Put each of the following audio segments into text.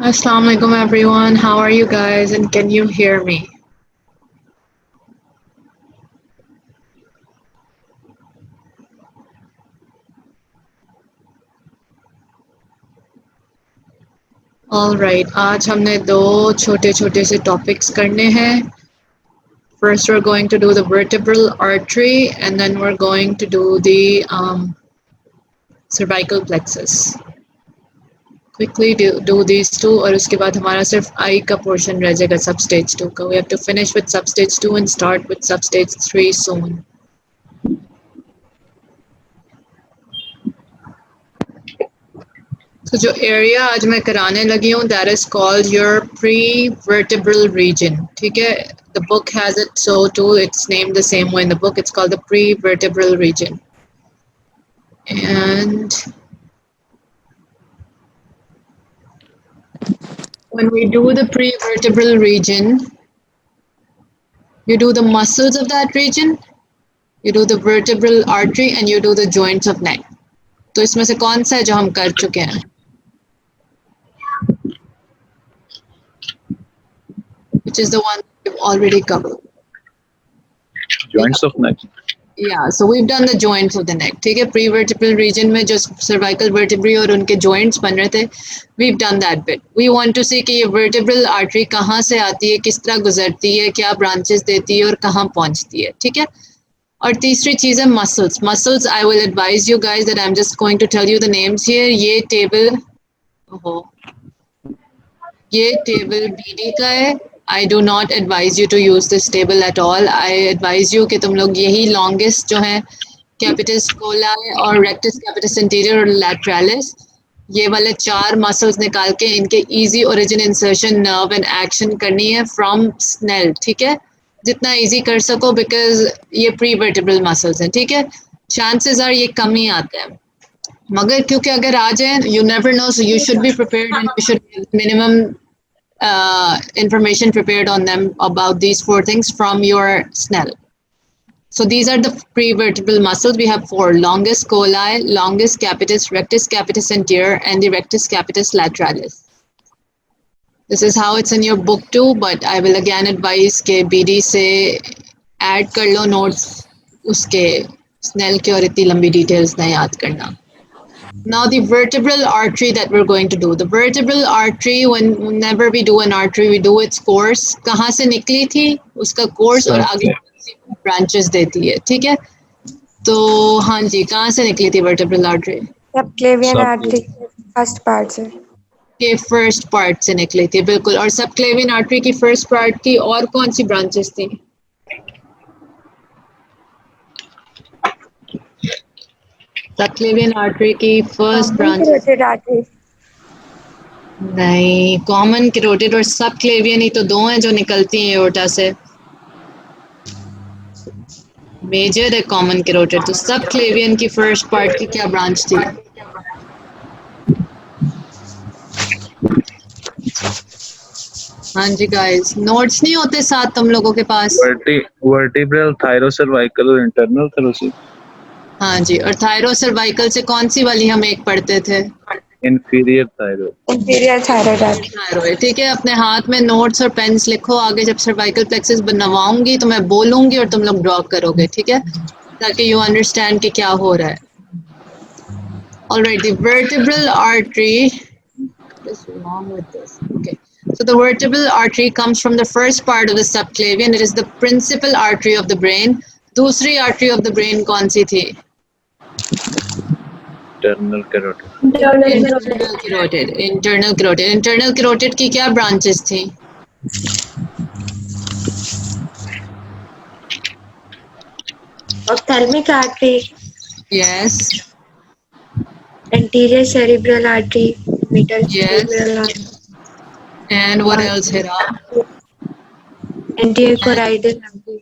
Assalamu alaikum everyone. How are you guys and can you hear me? All right. आज हमने दो छोटे छोटे से टॉपिक्स करने हैं. First we're going to do the vertebral artery and then we're going to do the cervical plexus. Quickly do these two और उसके बाद हमारा सिर्फ आई का पोर्शन रह जाएगा सब स्टेज 2 का. We have to finish with sub stage 2 and start with sub stage 3 soon. तो जो एरिया आज मैं कराने लगी हूँ that is called your prevertebral region. ठीक है, the book has it so too it's named the same way in the book. It's called the prevertebral region. And when we do the prevertebral region, you do the muscles of that region, you do the vertebral artery and you do the joints of neck. तो इसमें से कौन सा है जो हम कर चुके हैं? Which is the one we've already covered. Joints of neck. Yeah, so we've done the joints of the neck. ठीक है, prevertebral region में जो cervical vertebrae और उनके joints बन रहे थे, we've done that bit. We want to see कि ये vertebral artery कहाँ से आती है, किस तरह गुजरती है, क्या branches देती है और कहाँ पहुँचती है. ठीक है, और तीसरी चीज़ है muscles. Muscles, I will advise you guys that I'm just going to tell you the names here. ये table, ये table BD का है. I do not advise you to use this table at all. I advise you कि तुम लोग यही longest जो है capitis coli और rectus capitis anterior और lateralis, ये वाले 4 muscles निकाल के इनके easy origin insertion nerve and action करनी है from Snell. ठीक है, जितना easy कर सको because ये prevertebral muscles हैं. ठीक है, chances are ये कम ही आते हैं, मगर क्योंकि अगर आ जाए you never know, so you should be prepared and you should minimum information prepared on them about these 4 things from your Snell. So these are the prevertebral muscles. We have 4: longus coli, longus capitis, rectus capitis anterior, and the rectus capitis lateralis. This is how it's in your book too, but I will again advise के BD से add कर लो notes उसके Snell के और इतनी लंबी details ना याद करना. Now the vertebral artery that we're going to do. The vertebral artery, whenever we do an artery, we do its course. कहाँ से निकली थी, उसका course और आगे branches देती है. ठीक है, तो हाँ जी, कहाँ से निकली थी vertebral artery? Subclavian artery first part से. के फर्स्ट पार्ट से निकली थी, बिल्कुल. और सबक्लेवियन आर्टरी की फर्स्ट पार्ट की और कौन सी ब्रांचेस थी? सबक्लेवियन आर्टरी की फर्स्ट ब्रांच नहीं, कॉमन कैरोटिड और सबक्लेवियन ही तो 2 हैं जो निकलती हैं एओर्टा से. मेजर है कॉमन कैरोटिड. तो सबक्लेवियन की फर्स्ट पार्ट की क्या ब्रांच थी? हाँ जी गाइस, नोट्स नहीं होते साथ तुम लोगों के पास? वर्टिब्रल, थायरोसर्वाइकल और इंटरनल थायरोसिस. हाँ जी, और थायरोसर्वाइकल से कौन सी वाली हम एक पढ़ते थे? Inferior thyroid. Inferior thyroid. ठीक है, अपने हाथ में नोट्स और पेन्स लिखो. आगे जब सर्वाइकल प्लेक्सस बनवाऊंगी तो मैं बोलूंगी और तुम लोग ड्रॉ करोगे. ठीक है, ताकि यू अंडरस्टैंड कि क्या हो रहा है. Alright, the vertebral artery. What's wrong with this? Okay. So the vertebral artery comes from the first part of the subclavian. It is the principal artery of the brain. दूसरी artery of the brain कौन सी थी? Internal carotid. Internal carotid. Internal carotid. Internal carotid की क्या branches थी? Ophthalmic artery. Yes. Anterior cerebral artery. Middle Yes. Cerebral artery. And what else, Hira? Anterior choroidal artery.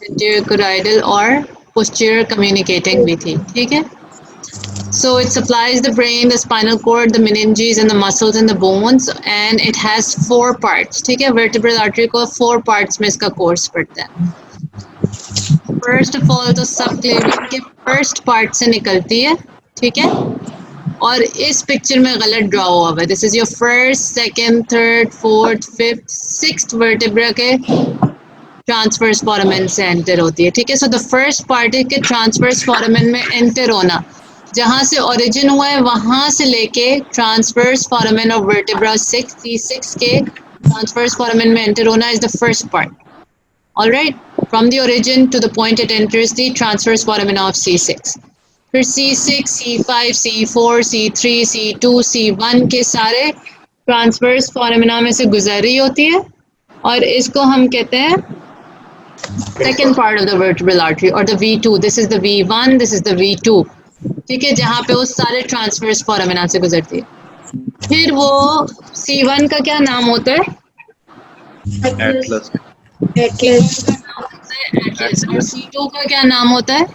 Anterior choroidal और posterior communicating भी थी. ठीक है. So it supplies the brain, the spinal cord, the meninges and the muscles and the bones, and it has 4 parts. ठीक है, vertebral artery को 4 parts में इसका course पड़ता है. First of all तो subclavian के first part से निकलती है. ठीक है, और इस पिक्चर में गलत ड्रॉ हुआ हुआ है। This is your first, second, third, fourth, fifth, sixth vertebra के ट्रांसवर्स फोरामेन से एंटर होती है, ठीक है। सो द फर्स्ट पार्ट है कि ट्रांसवर्स फोरामेन में एंटर होना, जहाँ से ओरिजिन हुआ है वहाँ से लेके transverse foramen of vertebra 6 C6 के ट्रांसवर्स फोरामेन में एंटर होना is the first part. Alright, from the origin to the point it enters the transverse foramen of C6। फिर C6, C5, C4, C3, C2, C1 के सारे transverse फोरामेना में से गुजर रही होती है और इसको हम कहते हैं second part of the vertebral artery or the V2. This is the V1, this is the V2, ठीक है, जहाँ पे वो सारे ट्रांसवर्स फोरामेना से गुजरती है। फिर वो C1 का क्या नाम होता है? एटलस। एटलस। एटलस। और C2 का क्या नाम होता है?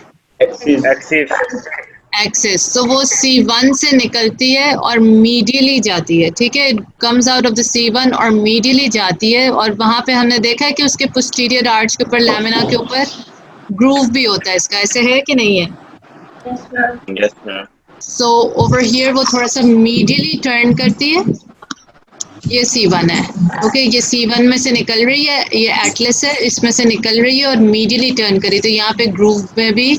एक्सिस। तो वो C1 से निकलती है और मीडियली जाती है, ठीक है, comes out of the C1 और मीडियली जाती है। और वहाँ पे हमने देखा है कि उसके पोस्टीरियर आर्च के ऊपर, लैमिना के ऊपर ग्रूव भी होता है इसका, ऐसे है कि नहीं है? Yes ma'am. So over here वो थोड़ा सा मीडियली टर्न करती है। ये C1 है, ओके, ये C1 में से निकल रही है, ये एटलस है, इसमें से निकल रही है और मीडियली टर्न करी, तो यहाँ पे ग्रूव में भी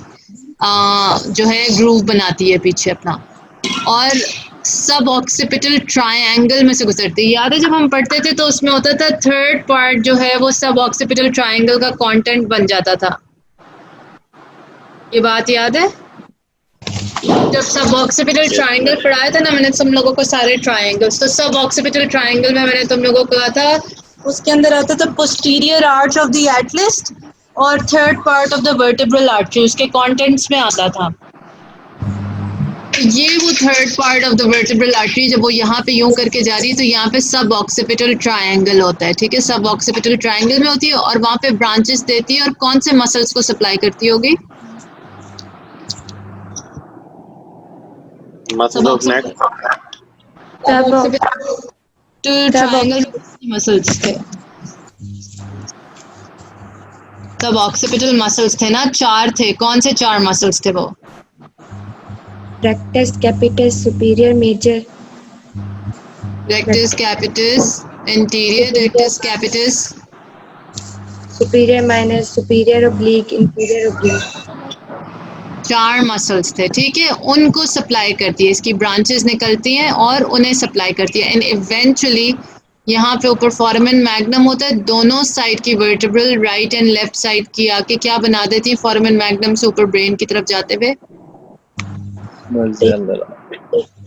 जो है ग्रूव बनाती है पीछे अपना, और सब ऑक्सीपिटल ट्रायंगल में से गुजरती है। याद है जब हम पढ़ते थे तो उसमें होता था थर्ड पार्ट जो है वो सब ऑक्सीपिटल ट्रायंगल का कंटेंट बन जाता था, ये बात याद है? जब सब ऑक्सीपिटल ट्रायंगल पढ़ाया था ना मैंने तुम लोगों को सारे ट्रायंगल्स, तो सब ऑक्सीपिटल ट्रायंगल में मैंने तुम लोगों को कहा था उसके अंदर आता था posterior arch of the atlas और third part of the vertebral artery, उसके कंटेंट्स में आता था। ये वो third part of the vertebral artery जब वो यहाँ पे यूं करके जा रही है तो यहाँ पे सब ऑक्सीपिटल ट्रायंगल होता है, ठीक है, सब ऑक्सीपिटल ट्रायंगल में होती है और वहाँ पे ब्रांचेस देती है और कौन से मसल्स को सप्लाई करती होगी? Muscles of neck. Triangle muscles थे, सब ऑक्सीपिटल मसल्स थे ना, 4 थे। कौन से 4 मसल्स थे वो? Rectus, capitis, superior, major. Rectus, capitis, interior rectus, capitis, superior minor, superior oblique, inferior oblique. 4 muscles थे, ठीक है, उनको सप्लाई करती है, इसकी ब्रांचेस निकलती हैं और उन्हें सप्लाई करती है। एंड इवेंचुअली यहाँ पे ऊपर फोरामेन मैग्नम होता है, दोनों साइड की vertebral right and left side की आके क्या बना देती है फोरामेन मैग्नम से ऊपर ब्रेन की तरफ जाते हुए?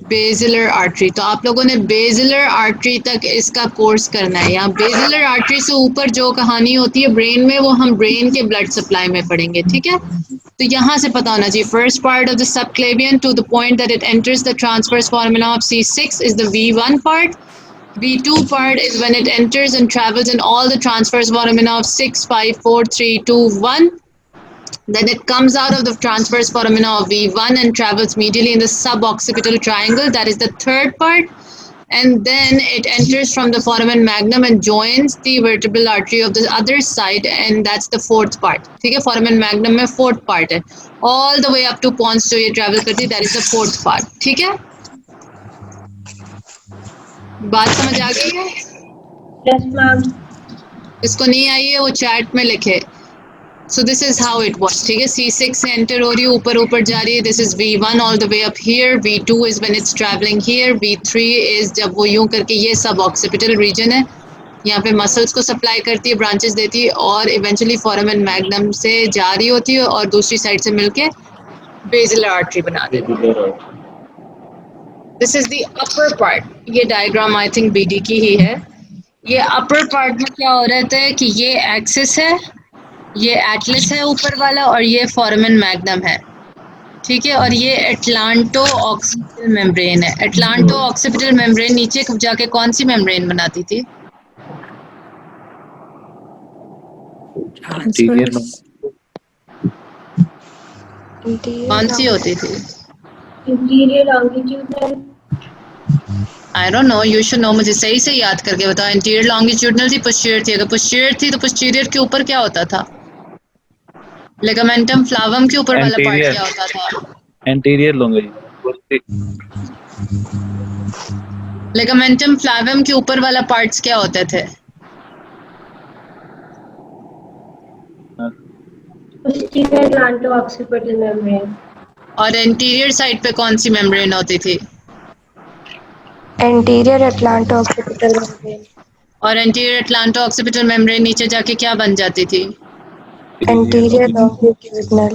Basilar artery. तो आप लोगों ने बेसिलर आर्टरी तक इसका कोर्स करना है। यहाँ बेसिलर आर्टरी से ऊपर जो कहानी होती है ब्रेन में वो हम ब्रेन के ब्लड सप्लाई में पढ़ेंगे, ठीक है। तो यहाँ से पता होना चाहिए first part of the subclavian to the point that it enters the transverse foramina of C6 is the V1 part. V2 part is when it enters and travels in all the transverse foramina of 6, 5, 4, 3, 2, 1. Then it comes out of the transverse foramina of V1 and travels medially in the suboccipital triangle. That is the third part. And then it enters from the foramen magnum and joins the vertebral artery of the other side, and that's the fourth part. ठीक है, foramen magnum में fourth part है. All the way up to pons जो ये travel करती है, that is the fourth part. ठीक है, बात समझ आ गई है? Yes, ma'am. इसको नहीं आई है वो चैट में लिखे। So this is how it was, ठीक है, C6 से एंटर हो रही है, ऊपर ऊपर जा रही है, this is V1 all the way up here, V2 is when it's traveling here, V3 is जब वो यूं करके, ये सब ऑक्सीपिटल रीजन है, यहाँ पे मसल्स को सप्लाई करती है, ब्रांचेस देती है और इवेंचुअली फोरामेन मैग्नम से जा रही होती है और दूसरी साइड से मिलके बेसिलर आर्टरी बना देती है। This is the upper part, ये डायग्राम आई थिंक BD की ही है। ये अपर पार्ट में क्या हो रहा है कि ये एक्सिस है, ये एटलस है ऊपर वाला और ये फोरामेन मैग्नम है, ठीक है, और ये एटलांटो ऑक्सीपिटल मेम्ब्रेन है। एटलांटो ऑक्सीपिटल मेम्ब्रेन नीचे जाके कौन सी मेम्ब्रेन बनाती थी? कौन सी होती थी? Interior longitudinal. I don't know, you should know, मुझे सही से याद करके बताओ। इंटीरियर लॉन्गिट्यूडनल थी, पोस्टीरियर थी? अगर पोस्टीरियर थी तो पोस्टीरियर के ऊपर क्या होता था? लिगामेंटम फ्लावम के ऊपर वाला पार्ट क्या होता था? Anterior longitudinal. लिगामेंटम फ्लैवियम के ऊपर वाला पार्ट्स क्या होते थे? posterior atlanto-occipital membrane, और एंटीरियर साइड पे कौन सी मेम्ब्रेन होती थी? anterior atlanto-occipital membrane, और एंटीरियर अटलांटो ऑक्सीपिटल मेम्ब्रेन नीचे जाके क्या बन जाती थी? anterior longitudinal,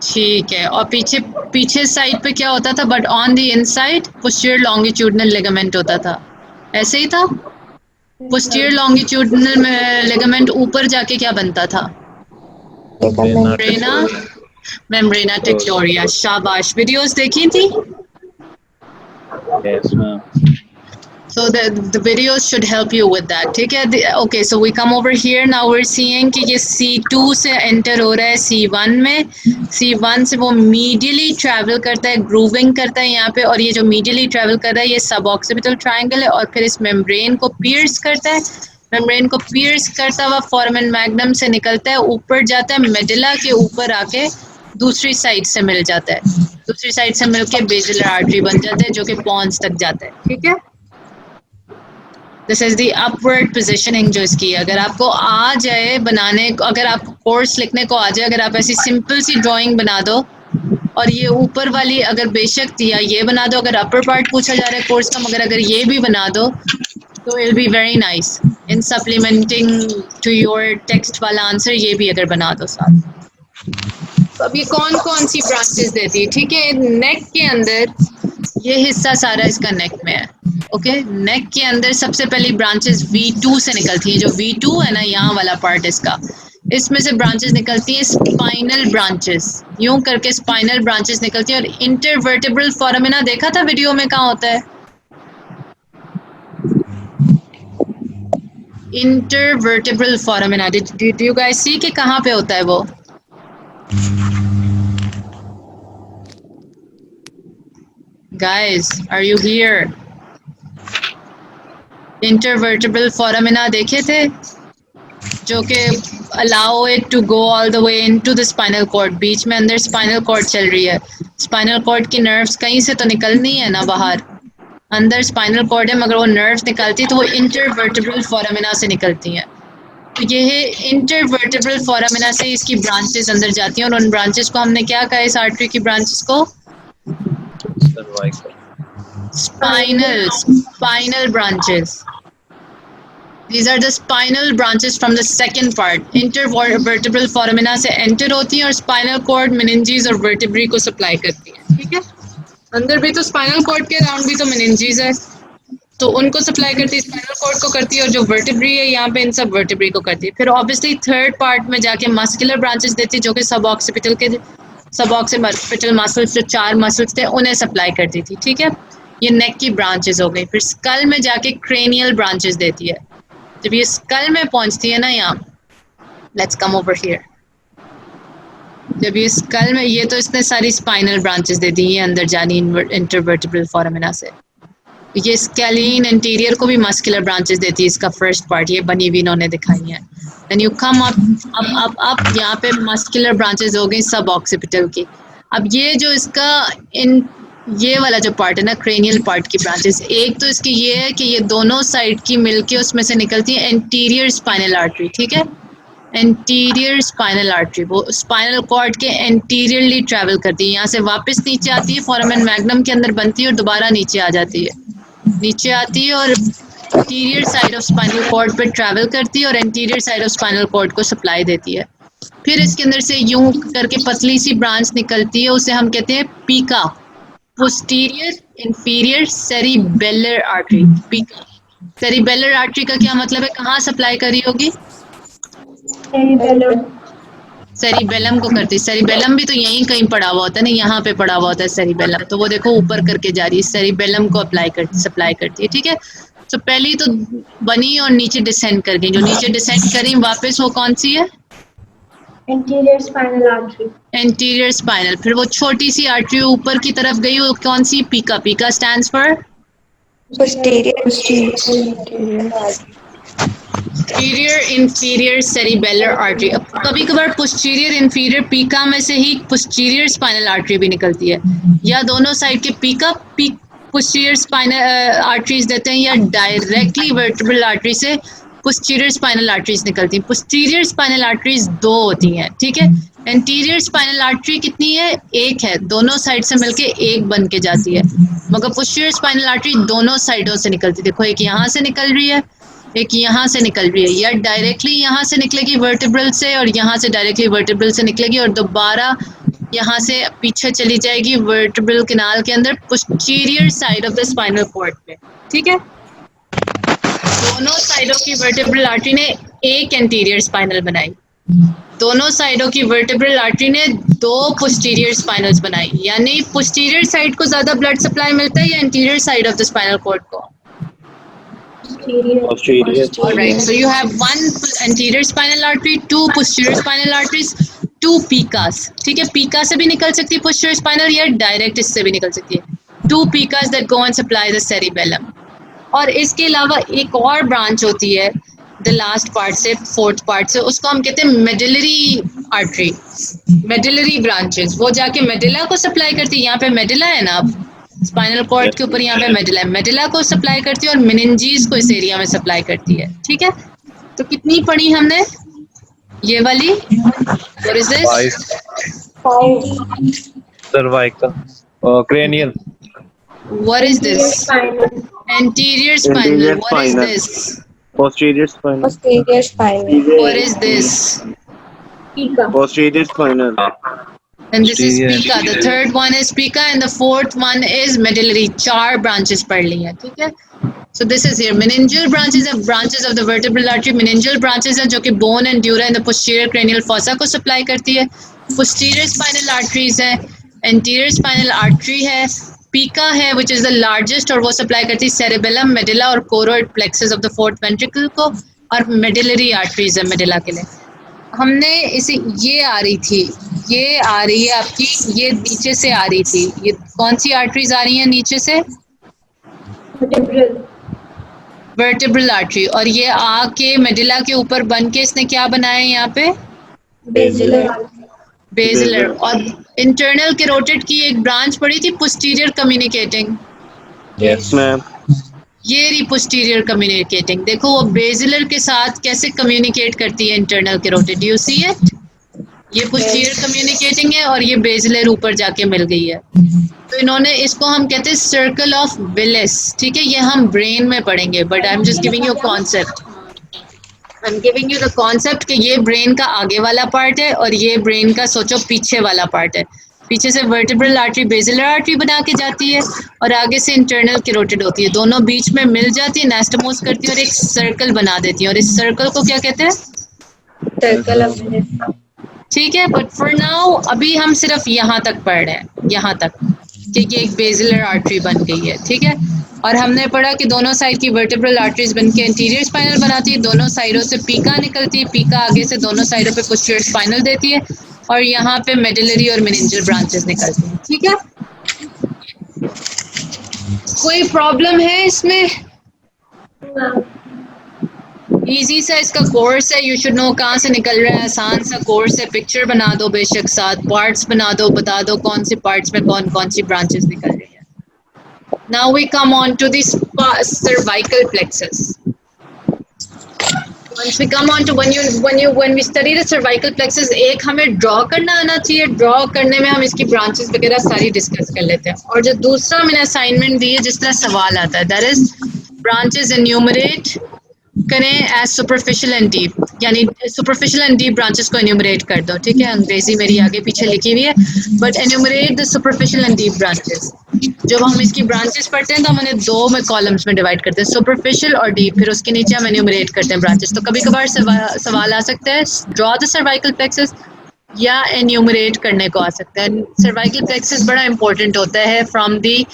ठीक है। और पीछे पीछे साइड पे क्या होता था? But on the inside posterior longitudinal ligament होता था, ऐसे ही था? पोस्टीरियर लॉन्गिट्यूडिनल लिगामेंट ऊपर जाके क्या बनता था? मेम्ब्रेना मेम्ब्रेना टेक्लोरिया। शाबाश। वीडियोस देखी थी? Yes, ma'am. So the videos should help you with that. ठीक है? Okay, so we come over here now. We're seeing कि ये C2 से enter हो रहा है C1 में। C1 से वो medially travel करता है, grooving करता है यहाँ पे, और ये जो medially travel कर रहा है ये suboccipital triangle है, और फिर इस membrane को pierce करता है। membrane को pierce करता हुआ foramen magnum से निकलता है, ऊपर जाता है, medulla के ऊपर आके दूसरी साइड से मिल जाता है। दूसरी साइड से मिलके बेसिलर आर्टरी बन जाता है जो कि पॉन्स तक जाता है। ठीक है? This is the upward positioning जो इसकी है। अगर आपको आ जाए बनाने, अगर आपको कोर्स लिखने को आ जाए, अगर आप ऐसी सिंपल सी ड्राइंग बना दो और ये ऊपर वाली अगर बेशक या ये बना दो, अगर अपर पार्ट पूछा जा रहा है कोर्स का, मगर अगर ये भी बना दो तो it be very nice in supplementing to your text वाला आंसर। ये भी अगर बना दो साथ। तो अब ये कौन कौन सी ब्रांचेस देती है? ठीक है, नेक के अंदर ये हिस्सा सारा इसका नेक में है। ओके, नेक के अंदर सबसे पहली ब्रांचेस V2 से निकलती है। जो V2 है ना, यहाँ वाला पार्ट इसका, इसमें से ब्रांचेस निकलती हैं स्पाइनल ब्रांचेस। यूं करके स्पाइनल ब्रांचेस निकलती हैं। और इंटरवर्टेब्रल फोरामिना देखा था वीडियो में, कहाँ होता है? Intervertebral foramina, did you guys see कि कहाँ पे होता है वो? Guys, are you here? Intervertebral foramina देखे थे जो कि allow it to go all the way into the spinal cord। बीच में अंदर spinal cord चल रही है। spinal cord की nerves कहीं से तो निकलनी है ना बाहर, अंदर spinal cord है, मगर वो nerves निकलती तो वो intervertebral foramina से निकलती हैं। तो ये है intervertebral foramina से इसकी branches अंदर जाती हैं। और उन branches को हमने क्या कहा इस artery की branches को? Spinal branches. These are the spinal branches from the second part. Intervertebral foramina से enter होती हैं और spinal cord, meninges और vertebrae को supply करती हैं। ठीक है? अंदर भी तो spinal cord के अराउंड भी तो meninges है, तो उनको सप्लाई करती है, स्पाइनल कॉर्ड को करती है, और जो वर्टिब्री है यहाँ पे इन सब वर्टिब्री को करती है। फिर ऑब्वियसली थर्ड पार्ट में जाके मस्कुलर ब्रांचेस देती है जो कि सबऑक्सिपिटल मसल्स, जो 4 मसल्स थे, उन्हें सप्लाई करती थी। ठीक है, ये नेक की ब्रांचेस हो गई। फिर स्कल में जाके क्रेनियल ब्रांचेस देती है। जब ये स्कल में पहुंचती है ना, यहाँ लेट्स कम ओवर हियर, जब ये स्कल में, ये तो इसने सारी स्पाइनल ब्रांचेस दे दी, ये अंदर जानी इंटरवर्टेब्रल फोरामिना से। ये स्केलीन इंटीरियर को भी मस्कुलर ब्रांचेस देती है, इसका फर्स्ट पार्ट ये बनी हुई इन्होंने दिखाई है। देन यू कम अप यहाँ पे मस्कुलर ब्रांचेस हो गई सब ऑक्सीपिटल की। अब ये जो इसका ये वाला जो पार्ट है ना, क्रेनियल पार्ट की ब्रांचेस, एक तो इसकी ये है कि ये दोनों साइड की मिलके उसमें से निकलती है एंटीरियर स्पाइनल आर्टरी। ठीक है, एंटीरियर स्पाइनल आर्टरी वो स्पाइनल कॉर्ड के एंटीरियरली ट्रैवल करती है, यहाँ से वापस नीचे आती है, फोरामेन मैग्नम के अंदर बनती है और दोबारा नीचे आ जाती है, नीचे आती है और anterior side of spinal cord पे ट्रैवल करती है और anterior side of spinal cord को सप्लाई देती है। फिर इसके अंदर से यूं करके पतली सी ब्रांच निकलती है, उसे हम कहते हैं पीका, पोस्टीरियर इंफीरियर सेरिबेलर आर्टरी। पीका सेरिबेलर आर्टरी का क्या मतलब है, कहाँ सप्लाई करी होगी? सेरिबेलम को करती है। सेरिबेलम भी तो यहीं कहीं पड़ा हुआ होता है ना, यहाँ पे पड़ा हुआ होता है सेरिबेलम, तो वो देखो ऊपर करके जा रही है, सेरिबेलम को सप्लाई करती है। ठीक है, तो पहली तो बनी और नीचे डिसेंड कर गई, जो नीचे डिसेंड करी वापस वो कौन सी है? Anterior spinal artery. Anterior spinal. फिर वो छोटी सी आर्टरी ऊपर की तरफ गई, वो कौन सी? पीका। पीका stands for posterior posterior inferior cerebellar artery. अब कभी कभार posterior inferior पीका में से ही posterior spinal artery भी निकलती है, या दोनों साइड के पीका posterior spinal arteries देते हैं, या डायरेक्टली vertebral artery से posterior spinal arteries निकलती हैं. posterior spinal arteries दो होती हैं, ठीक है. anterior spinal artery कितनी है? एक है, दोनों साइड से मिलके एक बन के जाती है, मगर posterior spinal artery दोनों साइडों से निकलती है. देखो एक यहाँ से निकल रही है, एक यहाँ से निकल रही है, या डायरेक्टली यहाँ से निकलेगी वर्टिब्रल से, और यहाँ से डायरेक्टली वर्टिब्रल से निकलेगी और दोबारा यहाँ से पीछे चली जाएगी वर्टिब्रल कैनाल के अंदर posterior side of the spinal cord पे, ठीक है. दोनों साइडों की वर्टिब्रल आर्टरी ने एक एंटीरियर स्पाइनल बनाई, दोनों साइडों की वर्टिब्रल आर्टरी ने दो पोस्टीरियर स्पाइनल्स बनाई, यानी पोस्टीरियर साइड को ज्यादा ब्लड सप्लाई मिलता है या anterior side of the spinal cord को? Posterior. Alright, so you have one anterior spinal artery, two posterior spinal arteries, two picas. ठीक है, pica से भी निकल सकती है posterior spinal, या डायरेक्ट इससे भी निकल सकती है. Two picas that go and supply the cerebellum. और इसके अलावा एक और ब्रांच होती है the last part से, fourth part से, उसको हम कहते हैं medullary artery, medullary branches. वो जाके medulla को सप्लाई करती है. यहाँ पे medulla है ना, स्पाइनल कॉर्ड के ऊपर यहाँ पे मेडुला है, मेडुला को सप्लाई करती है और मेनिंजीज को इस एरिया में सप्लाई करती है, ठीक है. तो कितनी पढ़ी हमने ये वाली? What is this? Cervical. Cranial. What is this? Anterior spinal. What is this? Posterior spinal. Posterior spinal. What is this? Pica. Posterior spinal. And this is Posterior. pica. The third one is pica and the fourth one is medullary. चार branches पढ़ ली हैं, ठीक है. So this is here. Meningeal branches are branches of the vertebral artery. Meningeal branches हैं जो कि bone and dura and the posterior cranial fossa को supply करती है. Posterior spinal arteries है. Anterior spinal artery है. Pica है which is the largest और वो supply करती है cerebellum, medulla और choroid plexus of the fourth ventricle को, और medullary arteries है medulla के लिए. हमने इसे ये आ रही थी, ये आ रही है आपकी, ये नीचे से आ रही थी. ये कौन सी आर्टरीज आ रही हैं नीचे से? Vertebral. Vertebral artery. और ये आके मेडुला के ऊपर बन के इसने क्या बनाया है यहाँ पे? Basilar. बेसिलर. और इंटरनल कैरोटिड की एक ब्रांच पड़ी थी पोस्टीरियर कम्युनिकेटिंग, Yes, ma'am. ये रही पोस्टीरियर कम्युनिकेटिंग. देखो वो बेसिलर के साथ कैसे कम्युनिकेट करती है internal carotid. You see it, ये पोस्टीरियर कम्युनिकेटिंग है और ये बेसिलर ऊपर जाके मिल गई है. तो इन्होंने इसको हम कहते हैं सर्कल ऑफ विलिस, ठीक है. ये हम ब्रेन में पढ़ेंगे, but I am just giving you concept. I am giving you the concept कि ये ब्रेन का आगे वाला पार्ट है और ये ब्रेन का सोचो पीछे वाला पार्ट है. पीछे से वर्टिब्रल आर्टरी बेसिलर आर्टरी बना के जाती है और आगे से इंटरनल कैरोटिड होती है. दोनों बीच में मिल जाती है, एनास्टोमोस करती है और एक सर्कल बना देती है. और इस सर्कल को क्या कहते हैं? Circle of Willis. ठीक है. बट फॉर नाउ अभी हम सिर्फ यहाँ तक पढ़ रहे हैं, यहाँ तक कि ये एक बेसिलर आर्टरी बन गई है, ठीक है. और हमने पढ़ा कि दोनों साइड की वर्टिब्रल आर्टरीज बनके एंटीरियर स्पाइनल बनाती है, दोनों साइडों से पीका निकलती है, पीका आगे से दोनों साइडों पे पोस्टीरियर स्पाइनल देती है और यहाँ पे मेडुलरी और मेनिंजियल ब्रांचेस निकलती हैं, ठीक है. कोई प्रॉब्लम है इसमें? इजी सा इसका कोर्स है, यू शुड नो कहाँ से निकल रहा है. आसान सा कोर्स है. पिक्चर बना दो बेशक, साथ पार्ट्स बना दो, बता दो कौन सी पार्ट्स में कौन कौन सी ब्रांचेस निकल रही है. Now we come on to the cervical plexus. Once we come on to when we study the cervical plexus, एक हमें ड्रॉ करना आना चाहिए. ड्रॉ करने में हम इसकी ब्रांचेस वगैरह सारी डिस्कस कर लेते हैं. और जो दूसरा मैंने असाइनमेंट दी है जिस तरह सवाल आता है, दैट इज ब्रांचेस एन्यूमरेट करें एज सुपरफिशियल एंड डीप, यानी सुपरफिशियल एंड डीप ब्रांचेस को एन्यूमरेट कर दो, ठीक है. अंग्रेजी मेरी आगे पीछे लिखी हुई है, but enumerate the superficial and deep branches. जब हम इसकी ब्रांचेस पढ़ते हैं तो हम उन्हें दो में कॉलम्स में डिवाइड करते हैं, सुपरफिशियल और डीप. फिर उसके नीचे हम एन्यूमरेट करते हैं ब्रांचेस. तो कभी कभार सवाल आ सकता है ड्रॉ द सर्वाइकल प्लेक्सस, या एन्यूमरेट करने को आ सकता है. सर्वाइकल प्लेक्सस बड़ा इंपॉर्टेंट होता है from the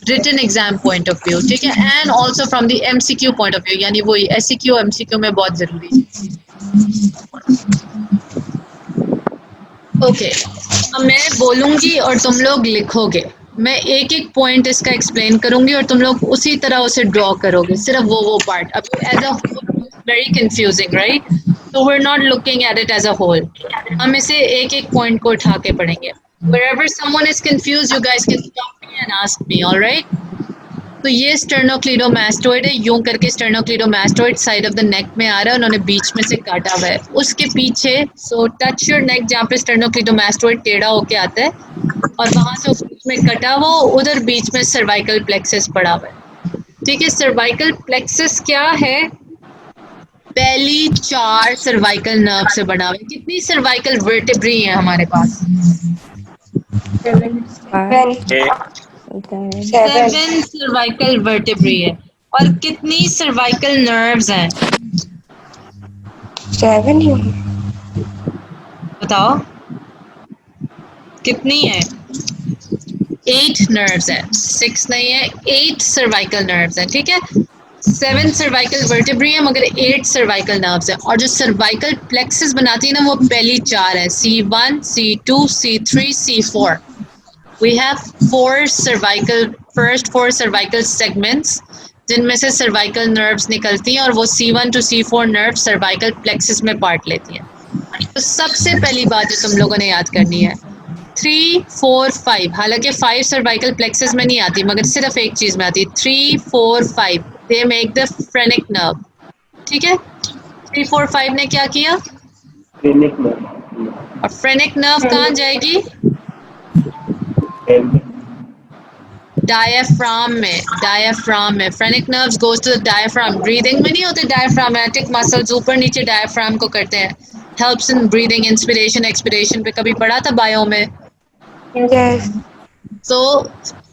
written exam point of view, ठीक है, and also from the MCQ point of view, यानी वही एससीक्यू एमसीक्यू में बहुत जरूरी है. ओके, अब मैं बोलूंगी और तुम लोग लिखोगे. मैं एक एक पॉइंट इसका एक्सप्लेन करूंगी और तुम लोग उसी तरह उसे ड्रॉ करोगे, सिर्फ वो पार्ट. अब as a very confusing, right? So we're not looking at it as a whole. हम इसे एक एक पॉइंट को उठा के पढ़ेंगे. Wherever someone is confused, you guys can stop me and ask me, all right? तो ये स्टर्नोक्लीडोमास्टोइड है, यूं करके स्टर्नोक्लीडोमास्टोइड साइड ऑफ द नेक में आ रहा है, उन्होंने बीच में से काटा हुआ है. उसके पीछे सो टच योर नेक, जहाँ पे स्टर्नोक्लीडोमास्टोइड टेढ़ा होके आता है और वहां से उस बीच में कटा हुआ, उधर बीच में सर्वाइकल प्लेक्सस पड़ा हुआ है. ठीक है, सर्वाइकल प्लेक्सस क्या है? पहली 4 सर्वाइकल नर्व से बना हुआ है. कितनी सर्वाइकल वर्टेब्री है हमारे पास? 7 सर्वाइकल वर्टेब्री है. और कितनी सर्वाइकल नर्व्स हैं? 7 ही बताओ कितनी है? 8 नर्व्स है, 6 नहीं है, 8 सर्वाइकल नर्व्स है. ठीक है, 7 सर्वाइकल वर्टेब्री है मगर 8 सर्वाइकल नर्व्स है. और जो सर्वाइकल प्लेक्सस बनाती है ना, वो पहली 4 है, C1, C2, C3, C4. We have 4 first 4 cervical segments, जिनमें से सर्वाइकल नर्व्स निकलती हैं और वो C1 to C4 nerve cervical plexus में पार्ट लेती हैं. तो सबसे पहली बात जो तुम लोगों ने याद करनी है, 3, 4, 5. हालांकि 5 सर्वाइकल प्लेक्सस में नहीं आती मगर सिर्फ एक चीज़ में आती है, 3, 4, 5. They make the phrenic nerve. ठीक है, 3, 4, 5 ने क्या किया? Phrenic nerve. और फ्रेनिक नर्व कहाँ जाएगी? डायफ्राम में. डायफ्राम में phrenic nerves goes to the diaphragm. Breathing में नहीं होते डायफ्रामेटिक मसल्स, ऊपर नीचे डायफ्राम को करते हैं. Helps in breathing, inspiration expiration पे कभी पढ़ा था बायो में. यस. तो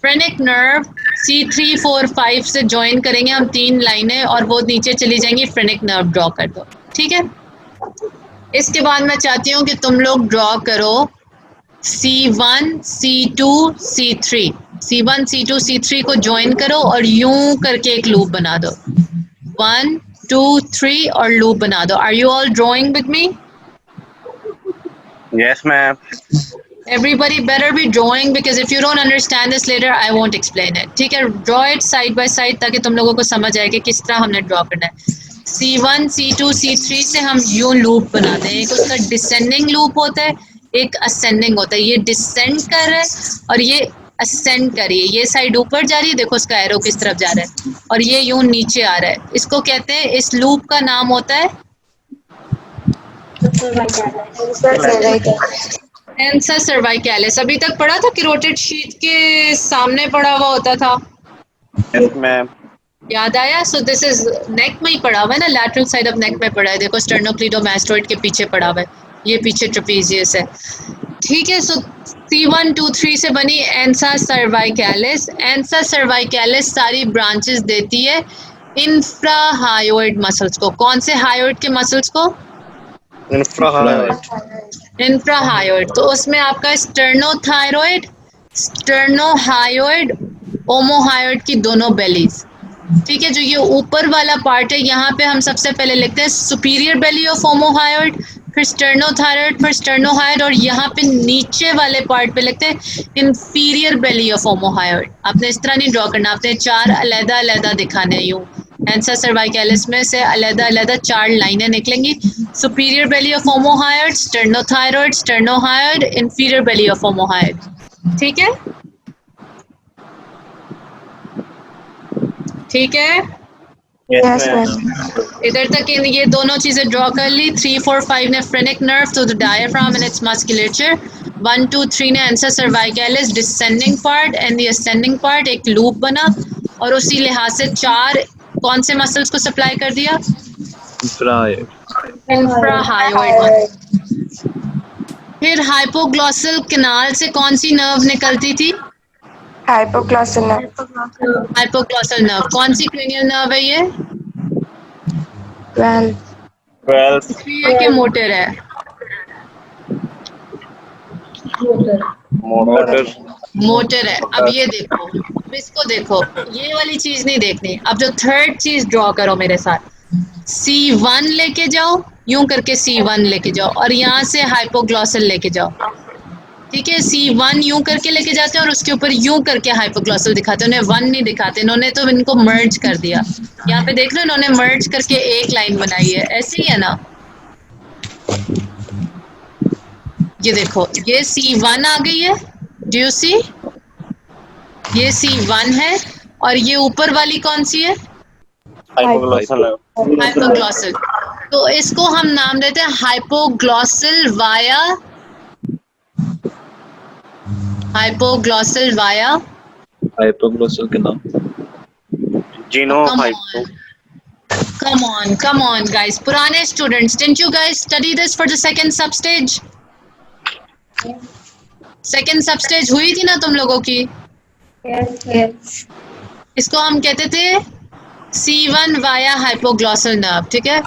फ्रेनिक नर्व C3, 4, 5 से ज्वाइन करेंगे हम 3 लाइनें और वो नीचे चली जाएंगी. फ्रेनिक नर्व ड्रॉ कर दो. ठीक है, इसके बाद मैं चाहती हूँ कि तुम लोग ड्रॉ करो C1, C2, C3. C1, C2, C3 को ज्वाइन करो और यूं करके एक लूप बना दो. 1, 2, 3 और लूप बना दो. Are you all drawing with me? Yes, ma'am. Everybody better be drawing because if you don't understand this later, I won't explain it. ठीक है, draw it side by side ताकि तुम लोगों को समझ आए कि किस तरह हमने ड्रॉ करना है. C1, C2, C3 से हम यूं लूप बनाते हैं. एक उसका डिसेंडिंग लूप होता है, एक असेंडिंग होता है. ये डिसेंड कर रहा है और ये असेंड कर रही है. ये साइड ऊपर जा रही है, देखो उसका एरो किस तरफ जा रहा है, और ये यूं नीचे आ रहा है. इसको कहते हैं, इस लूप का नाम होता है एंसा सर्वाइकैलिस. अभी तक पढ़ा था, कैरोटिड शीथ के सामने पड़ा हुआ होता था. Yes, ma'am. याद आया? सो दिस इज नेक में ही पड़ा हुआ है ना, लैटरल साइड ऑफ नेक में पड़ा है. देखो स्टर्नोक्लीडोमास्टोइड के पीछे पड़ा हुआ है, ये पीछे ट्रेपेजियस है. ठीक है, सो C1, 2, 3 से बनी एंसा सर्वाइकैलिस. एंसा सर्वाइकैलिस सारी ब्रांचेस देती है इंफ्राहायोइड मसल्स को. कौन से हायोइड के मसल्स को? इंफ्राहायोइड. तो उसमें आपका स्टर्नोथायरॉइड, स्टर्नोहायोइड, ओमोहायोइड की दोनों बेलीज. ठीक है, जो ये ऊपर वाला पार्ट है यहाँ पे हम सबसे पहले लिखते हैं सुपीरियर बेली ऑफ ओमोहायोइड, फिर स्टर्नोथायरॉइड, फिर स्टर्नोहायोइड, और यहाँ पे नीचे वाले पार्ट पे लिखते हैं इंफीरियर बेली ऑफ ओमोहायोइड. आपने इस तरह नहीं ड्रॉ करना, आपने 4 अलग अलग दिखाने हैं. यूँ एंसा सर्वाइकैलिस में से अलग अलग 4 लाइनें निकलेंगी. Superior belly of omohyoid, sternothyroid, sternohyoid, inferior belly of omohyoid. ठीक है, ठीक है. Yes, ma'am. इधर तक ये दोनों चीजें ड्रॉ कर ली. 3, 4, 5 ने phrenic nerve to the diaphragm and its musculature. 1, 2, 3 ने ansa cervicalis descending part and the ascending part. एक लूप बना और उसी लिहाज से 4 कौन से मसल्स को सप्लाई कर दिया? इंफ्राहायोइड. फिर हाइपोग्लॉसल कैनाल से कौन सी नर्व निकलती थी? Hypoglossal nerve. Hypoglossal nerve. कौन सी क्रेनियल नर्व है ये? 12. इसलिए कि मोटर है. मोटर है. अब ये देखो, अब इसको देखो, ये वाली चीज नहीं देखनी. अब जो थर्ड चीज ड्रॉ करो मेरे साथ, C1 लेके जाओ, यूं करके C1 लेके जाओ और यहाँ से हाइपोग्लॉसल लेके जाओ. ठीक है। C1 यूं करके लेके जाते हैं और उसके ऊपर यूं करके हाइपोग्लॉसल दिखाते हैं, उन्हें 1 नहीं दिखाते, इन्होंने तो इनको मर्ज कर दिया। यहाँ पे देख रहे हो इन्होंने मर्ज करके एक लाइन बनाई है, ऐसे ही है ना। ये देखो ये C1 आ गई है, डू यू सी, ये C1 है और ये ऊपर वाली कौन सी है, हाइपोग्लॉसल हाइपोग्लॉसल। तो इसको हम नाम देते हैं hypoglossal via, hypoglossal via hypoglossal के नाम। जीनो come on guys, पुराने students, didn't you guys study this for the second substage? Second substage हुई थी ना तुम लोगों की। Yes. इसको हम कहते थे C1 वाया हाइपोग्लॉसल नर्व, ठीक है,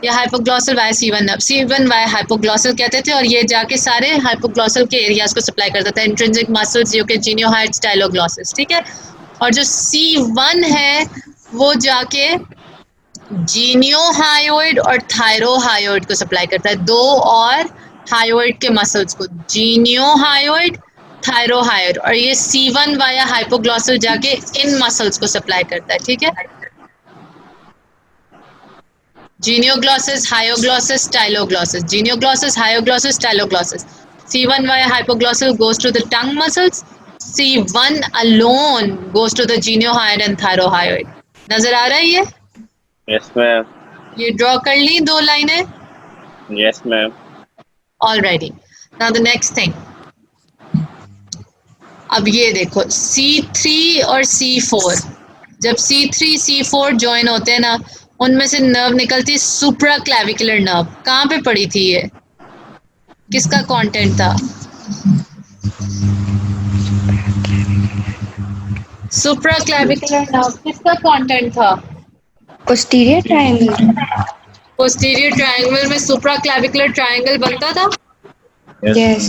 या hypoglossal via C1 nerve, C1 via hypoglossal कहते थे, और ये जाके सारे हाइपोग्लॉसल के एरियाज को सप्लाई करता था, इंट्रिंसिक मसल्स जो कि जीनियोहाइड स्टाइलोग्लॉसिस, ठीक है। और जो C1 है वो जाके जीनियोहायोइड और थायरोहायोइड को सप्लाई करता है, दो और हायोइड के मसल्स को, जीनियोहायोइड, थायरोहायोइड, और ये C1 वाया हाइपोग्लॉसल जाके इन मसल्स को सप्लाई करता है, ठीक है। जीनियोग्लॉसिस, हायोग्लॉसिस, स्टाइलोग्लॉसिस, जीनियोग्लॉसिस, हायोग्लॉसिस, स्टाइलोग्लॉसिस। C1 via hypoglossal goes to the tongue muscles. C1 alone goes to the geniohyoid and thyrohyoid. नजर आ रहा है ये? यस मैम, ये ड्रॉ कर ली दो लाइनें? Yes ma'am. Alrighty. Now the next thing. अब ये देखो C3 और C4, जब C3 C4 ज्वाइन होते हैं ना, उनमें से नर्व निकलती, सुप्रा क्लैविकुलर नर्व। कहाँ पे पड़ी थी ये, किसका कंटेंट था? सुप्रा क्लैविकुलर नर्व किसका कंटेंट था? Posterior triangle. पोस्टीरियर ट्रायंगल में सुप्रा क्लैविकुलर ट्रायंगल बनता था, Yes.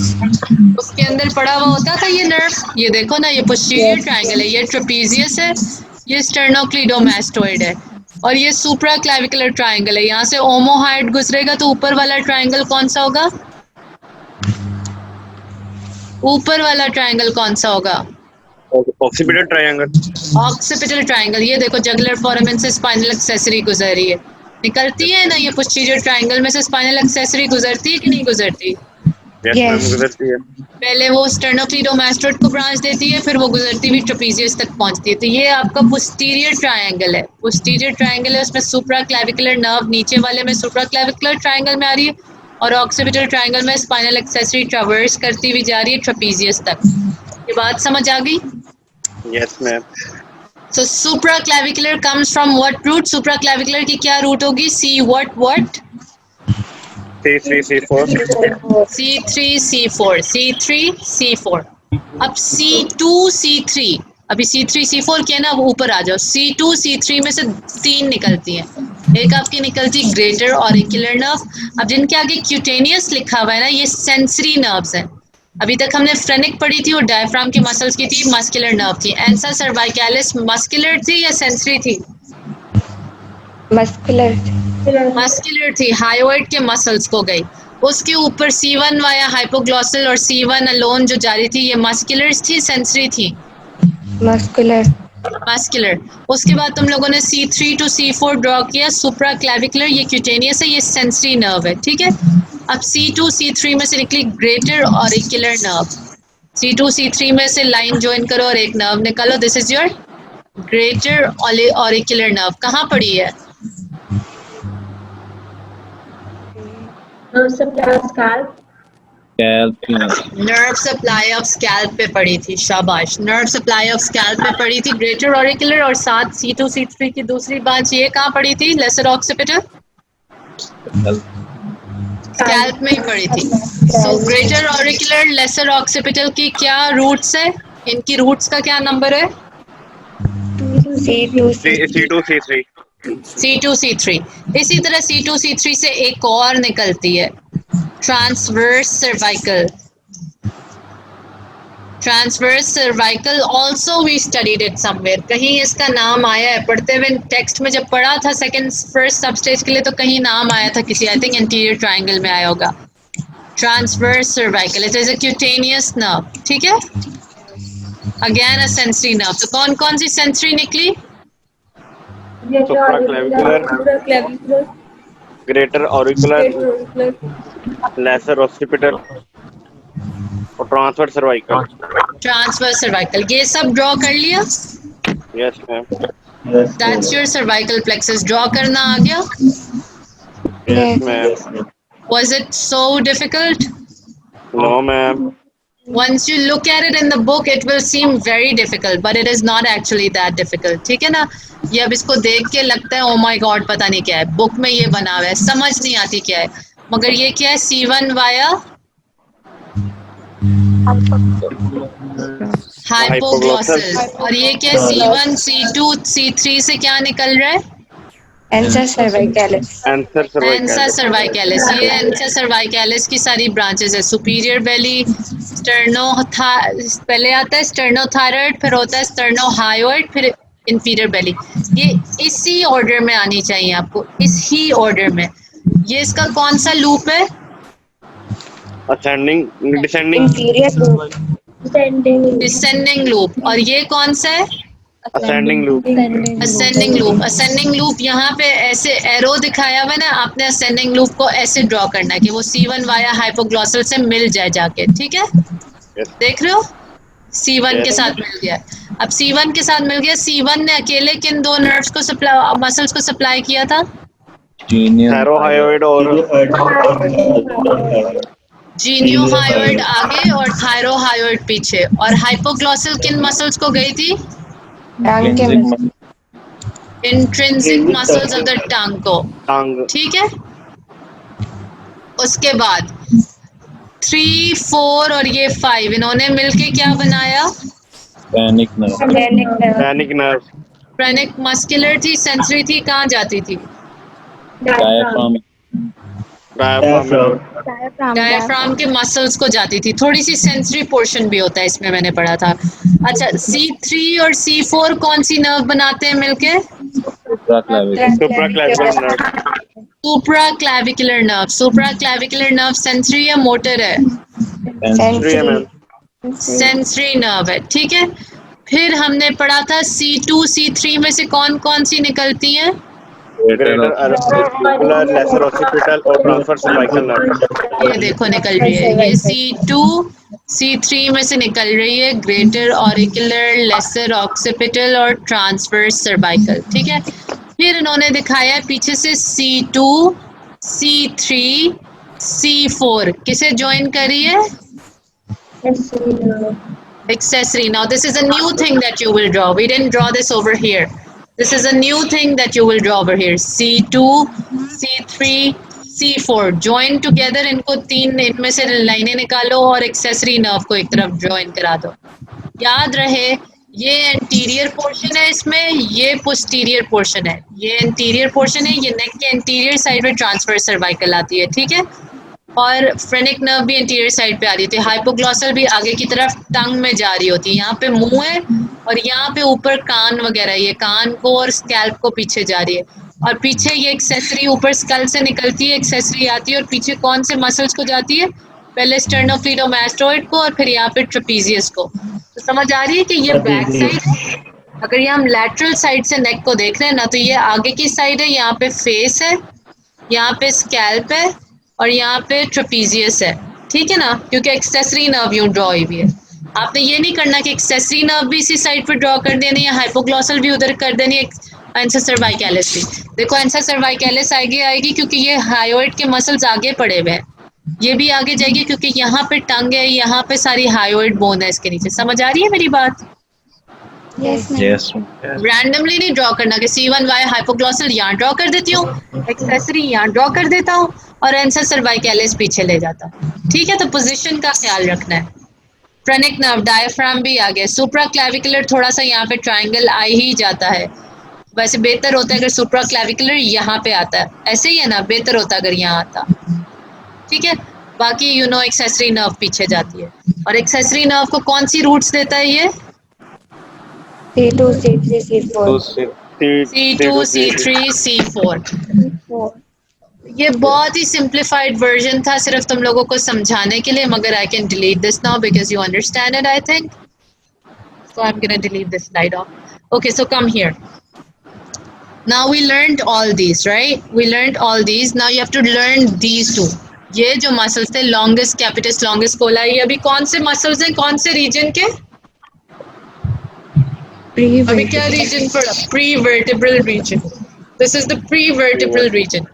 उसके अंदर पड़ा हुआ होता था ये नर्व। ये देखो ना, ये पोस्टीरियर ट्रायंगल है, ये ट्रेपीजियस है, ये स्टर्नोक्लीडोमास्टोइड है, और ये सुप्रा क्लैविकुलर ट्रायंगल है। यहाँ से ओमोहाइड गुजरेगा तो ऊपर वाला ट्रायंगल कौन सा होगा? ऊपर वाला ट्रायंगल कौन सा होगा? Occipital triangle. Occipital triangle. ये देखो जगुलर फोरामेन से स्पाइनल एक्सेसरी गुजर रही है, निकलती है ना, ये पोस्टीरियर ट्रायंगल में से स्पाइनल एक्सेसरी गुजरती है कि नहीं गुजरती? यस मैम, गुजरती है। पहले वो स्टर्नोक्लीडोमास्टोइड को ब्रांच देती है, फिर वो गुजरती हुई ट्रेपीजियस तक पहुंचती है। तो ये आपका पोस्टीरियर ट्रायंगल है, पोस्टीरियर ट्रायंगल है, उसमें सुप्रा क्लैविकुलर नर्व नीचे वाले में सुप्रा क्लैविकुलर ट्रायंगल में आ रही है, और ऑक्सीपिटल ट्रायंगल में स्पाइनल एक्सेसरी ट्रैवर्स करती हुई जा रही है ट्रेपीजियस तक। ये बात समझ आ गई? Yes ma'am. So supraclavicular comes from what root? Supraclavicular की क्या रूट होगी? C what? C3 C4। C3 C4, C3 C4। अब C2 C3, अभी C3 C4 किया ना, अब ऊपर आ जाओ। C2 C3 में से तीन निकलती हैं, एक आपकी निकलती ग्रेटर ऑरिकुलर नर्व। अब जिनके आगे क्यूटेनियस लिखा हुआ है ना, ये सेंसरी नर्व्स हैं। अभी तक हमने फ्रेनिक पढ़ी थी और डायफ्राम की मसल्स की थी, मस्कुलर नर्व थी। एंसा सर्वाइकैलिस मस्कुलर थी या सेंसरी थी? मस्कुलर थी, हायोइड के मसल्स को गई। उसके ऊपर C1 वाया हाइपोग्लॉसल और C1 अलोन जो जारी थी, ये मस्कुलर थी, सेंसरी थी? मस्कुलर। उसके बाद तुम लोगों ने C3 to C4 ड्रॉ किया, सुप्रा क्लैविकुलर, ये क्यूटेनियस है, ये सेंसरी नर्व है, ठीक है। अब C2 C3 में से निकली greater auricular nerve. C2 C3 में से लाइन ज्वाइन करो और एक नर्व निकालो, this is your greater auricular nerve. कहाँ पड़ी है? नर्व सप्लाई ऑफ स्कैल्प पे पड़ी थी, शाबाश। नर्व सप्लाई ऑफ स्कैल्प पे पड़ी थी ग्रेटर ऑरिकुलर, और साथ C2 C3 की दूसरी ब्रांच ये कहाँ पड़ी थी? लेसर ऑक्सीपिटल स्कैल्प में ही पड़ी थी। So greater auricular, lesser occipital की क्या रूट्स है? इनकी रूट्स का क्या नंबर है? C2 C3। C2 C3। इसी तरह C2 C3 से एक और निकलती है, transverse cervical. Transverse cervical also we studied it somewhere, कहीं इसका नाम आया है पढ़ते हुए टेक्स्ट में। जब पढ़ा था फर्स्ट सबस्टेज के लिए तो कहीं नाम आया था किसी, आई थिंक इंटीरियर ट्रायंगल में आया होगा। Transverse cervical, it is a cutaneous nerve, ठीक है। अगेन अ सेंसरी नर्व, तो कौन कौन सी सेंसरी निकली? supraclavicular, greater auricular, lesser occipital और transverse cervical. ट्रांसवर्स सर्वाइकल, ये सब ड्रॉ कर लिया? Yes, ma'am. That's your cervical plexus, draw करना आ गया? Yes, Yes. ma'am. Was it so difficult? No, ma'am. Once you look at it in the book, it will seem very difficult, but it is not actually that difficult. ठीक है ना? ये अब इसको देख के लगता है ओ माय गॉड पता नहीं क्या है, बुक में ये बना हुआ है, समझ नहीं आती क्या है, मगर ये क्या है? C1 वाया हाइपोग्लॉसल, और ये क्या है? C1 C2 C3 से क्या निकल रहा है? Ansa cervicalis. Answer एंसा cervical. सर्वाइकैलिस, ये एंसा सर्वाइकैलिस की सारी ब्रांचेस है। सुपीरियर बेली, स्टर्नो, पहले आता है स्टर्नोथायरॉइड, फिर होता है स्टर्नोहायोइड, फिर इंफीरियर बेली। ये इसी ऑर्डर में आनी चाहिए आपको, इसी ऑर्डर में। ये इसका कौन सा लूप है? Ascending, descending, Inferior loop. Descending loop. और ये कौन सा है? ascending loop. Ascending loop. Ascending loop यहाँ पे ऐसे एरो दिखाया हुआ है ना, आपने असेंडिंग लूप को ऐसे ड्रॉ करना है कि वो C1 वाया हाइपोग्लॉसल से मिल जाए जाके, ठीक है। Yes. देख रहे हो? C1 के Yes. साथ मिल गया। अब C1 के साथ मिल गया, C1 ने अकेले किन दो नर्व्स को सप्लाई, मसल्स को सप्लाई किया था? Thyrohyoid और जीनियोहायोइड आगे और थायरोहायोइड पीछे, और हाइपोग्लॉसल किन मसल्स को गई थी? Trunk के muscle. Intrinsic muscles of the tongue को, tongue. ठीक है। उसके बाद 3, 4 और ये 5 इन्होंने मिलके क्या बनाया? Panic nerve, Panic nerve. Phrenic muscular थी, सेंसरी थी, कहाँ जाती थी? Diaphragm, Diaphragm. डायफ्राम के मसल्स को जाती थी। थोड़ी सी सेंसरी पोर्शन भी होता है इसमें, मैंने पढ़ा था। अच्छा, C3 और C4 कौन सी नर्व बनाते हैं मिलके? Supraclavicular nerve. सुप्रा क्लैविकुलर नर्व। सुप्रा क्लैविकुलर नर्व सेंसरी है, मोटर है? Sensory, ma'am. सेंसरी नर्व है, ठीक है। फिर हमने पढ़ा था C2 C3 में से कौन कौन सी निकलती हैं? Greater auricular, lesser occipital और transverse cervical nerve. ये देखो निकल रही है, ये C2 C3 में से निकल रही है, ग्रेटर ऑरिकुलर, लेसर ऑक्सीपिटल और ट्रांसवर्स सर्वाइकल, ठीक है। फिर इन्होंने दिखाया है पीछे से C2 C3 C4 किसे ज्वाइन करी है? Accessory. Now this is a new thing that you will draw. We didn't draw this over here. This is a new thing that you will draw over here. C2, C3, C4 join together. इनको तीन इनमें से लाइनें निकालो और accessory nerve को एक तरफ join करा दो। याद रहे ये anterior portion है, इसमें ये posterior portion है। ये anterior portion है, ये neck के anterior side में transverse cervical आती है, ठीक है। और फ्रेनिक नर्व भी इंटीरियर साइड पे आ रही थी। हाइपोग्लॉसल भी आगे की तरफ टंग में जा रही होती है। यहाँ पे मुंह है और यहाँ पे ऊपर कान वगैरह, ये कान को और स्कैल्प को पीछे जा रही है। और पीछे ये एक्सेसरी ऊपर स्कल से निकलती है, एक्सेसरी आती है और पीछे कौन से मसल्स को जाती है? पहले स्टर्नोक्लीडोमास्टोइड को और फिर यहाँ पे ट्रेपीजियस को। तो समझ आ रही है कि ये बैक साइड है। अगर ये हम लैटरल साइड से नेक को देख रहे हैं ना, तो ये आगे की साइड है, यहाँ पे फेस है, यहाँ पे स्कैल्प है और यहाँ पे ट्रेपीजियस है, ठीक है ना, क्योंकि एक्सेसरी नर्व यूं ड्रॉ हुई है। आपने ये नहीं करना कि एक्सेसरी नर्व भी इसी साइड पे ड्रॉ कर देनी है, हाइपोग्लॉसल भी उधर कर देनी है, एंसा सर्वाइकैलिस भी। देखो एंसा सर्वाइकैलिस आगे आएगी क्योंकि ये हायोइड के मसल्स आगे पड़े हुए हैं, ये भी आगे जाएगी क्योंकि यहाँ पे टंग है, यहाँ पे सारी हायोइड बोन है इसके नीचे। समझ आ रही है मेरी बात? Yes. रैंडमली नहीं ड्रॉ करना कि C1 वाई हाइपोग्लॉसल यहाँ ड्रॉ कर देती हूँ, एक्सेसरी यहाँ ड्रॉ कर देता हूँ और एंसा सर्वाइकैलिस पीछे ले जाता हूँ, ठीक है। तो पोजीशन का ख्याल रखना है। फ्रेनिक नर्व, डायफ्राम भी आ गया। सुप्रा क्लैविकुलर थोड़ा सा यहाँ पे ट्रायंगल आ ही जाता है, वैसे बेहतर होता है अगर सुप्रा क्लैविकुलर यहाँ पे आता है, ऐसे ही है ना, बेहतर होता अगर यहाँ आता, ठीक है। बाकी यू नो एक्सेसरी नर्व पीछे जाती है। और एक्सेसरी नर्व को कौन सी रूट्स देता है ये? C2, C3, C4. C2 C3 C4। ये बहुत ही सिंप्लीफाइड वर्जन था सिर्फ तुम लोगों को समझाने के लिए, मगर I can delete this now because you understand it I think. So I'm gonna delete this slide off. Okay, so come here. Now we learned all these, right? We learned all these. Now you have to learn these two. ये जो muscles थे, longest capitis, longest Cola, ये अभी कौन से muscles हैं, कौन से रीजन के? अभी क्या रीजन पड़ा? Prevertebral region. This is the prevertebral region.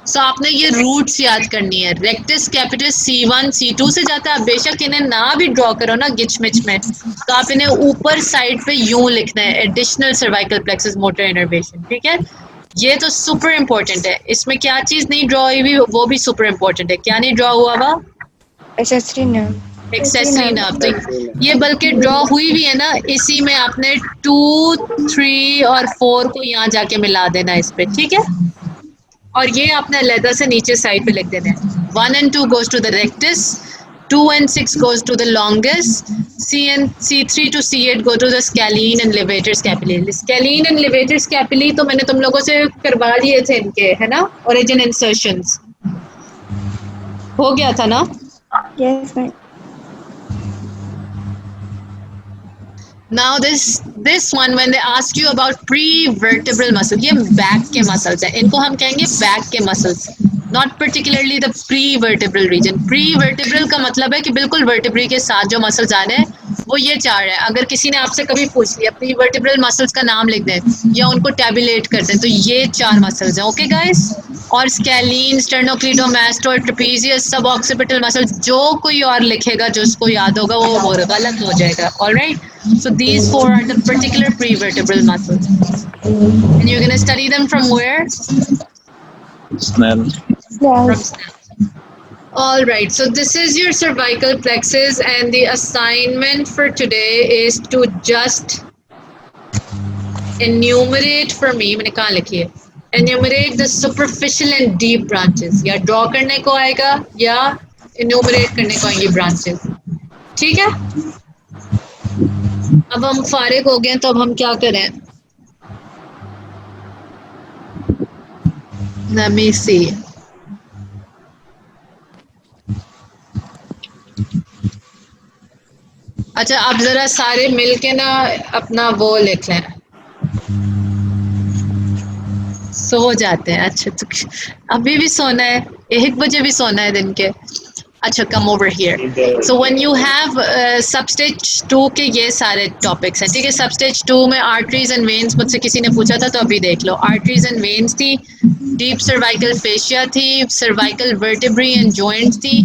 So आपने ये रूट्स याद करनी है. रेक्टस कैपिटस C1 C2 से जाता है. आप बेशक इन्हें ना भी ड्रॉ करो ना गिच मिच में, तो आप इन्हें ऊपर साइड पे यूं लिखना है, additional cervical plexus motor innervation. ठीक है, ये तो सुपर इम्पोर्टेंट है. इसमें क्या चीज नहीं ड्रॉ हुई भी, वो भी सुपर इम्पोर्टेंट है. क्या नहीं ड्रॉ हुआ हुआ? Accessory nerve. Accessory nerve. तो ये बल्कि ड्रॉ हुई भी है ना, इसी में आपने 2, 3 और 4 को यहाँ जाके मिला देना इस पे. ठीक है, और ये आपने अलग से नीचे साइड पे लिख देना है. 1 and 2 goes to the rectus, 2 and 6 goes to the longest, C3 to C8 go to the scalene and levator scapulae. Scalene and levator scapulae तो मैंने तुम लोगों से करवा लिए थे इनके, है ना, origin insertions. हो गया था ना? Yes, ma'am. Now this one when they ask you about pre-vertebral muscle, ये back के muscles हैं. इनको हम कहेंगे back के muscles, not particularly the pre-vertebral region. Pre-vertebral का मतलब है कि बिल्कुल vertebrae के साथ जो muscles आ रहे हैं वो ये 4 है. अगर किसी ने आपसे कभी पूछ लिया pre-vertebral muscles का नाम लिख दें या उनको tabulate कर दें, तो ये 4 muscles हैं. Okay guys? और स्कैलीन, स्टर्नोक्लीडोमास्टोइड, ट्रेपेजियस, सब ऑक्सीपिटल मसल्स, जो कोई और लिखेगा जो उसको याद होगा वो गलत हो जाएगा. Alright, so these 4 are the particular prevertebral muscles and you are gonna study them from where? Snell. From Snell. All right, so this is your cervical plexus and the assignment for today is to just enumerate for me. मैंने कहाँ लिखी है? Enumerate the superficial and deep branches. या draw करने को आएगा या enumerate करने को आएंगी branches. ठीक है, अब हम फारिग हो गए तो अब हम क्या करें? Let me see. अच्छा, आप जरा सारे मिलके ना अपना वो लिख लें. सो जाते हैं. अच्छा, तो अभी भी सोना है, 1 बजे भी सोना है दिन के. अच्छा, come over here. So when you have substage 2 के ये सारे टॉपिक्स हैं. ठीक है, सबस्टेज 2 में आर्टरीज एंड वेन्स, मुझसे किसी ने पूछा था तो अभी देख लो. आर्टरीज एंड वेन्स थी, डीप सर्वाइकल फेशिया थी, सर्वाइकल वर्टेब्री एंड जॉइंट्स थी,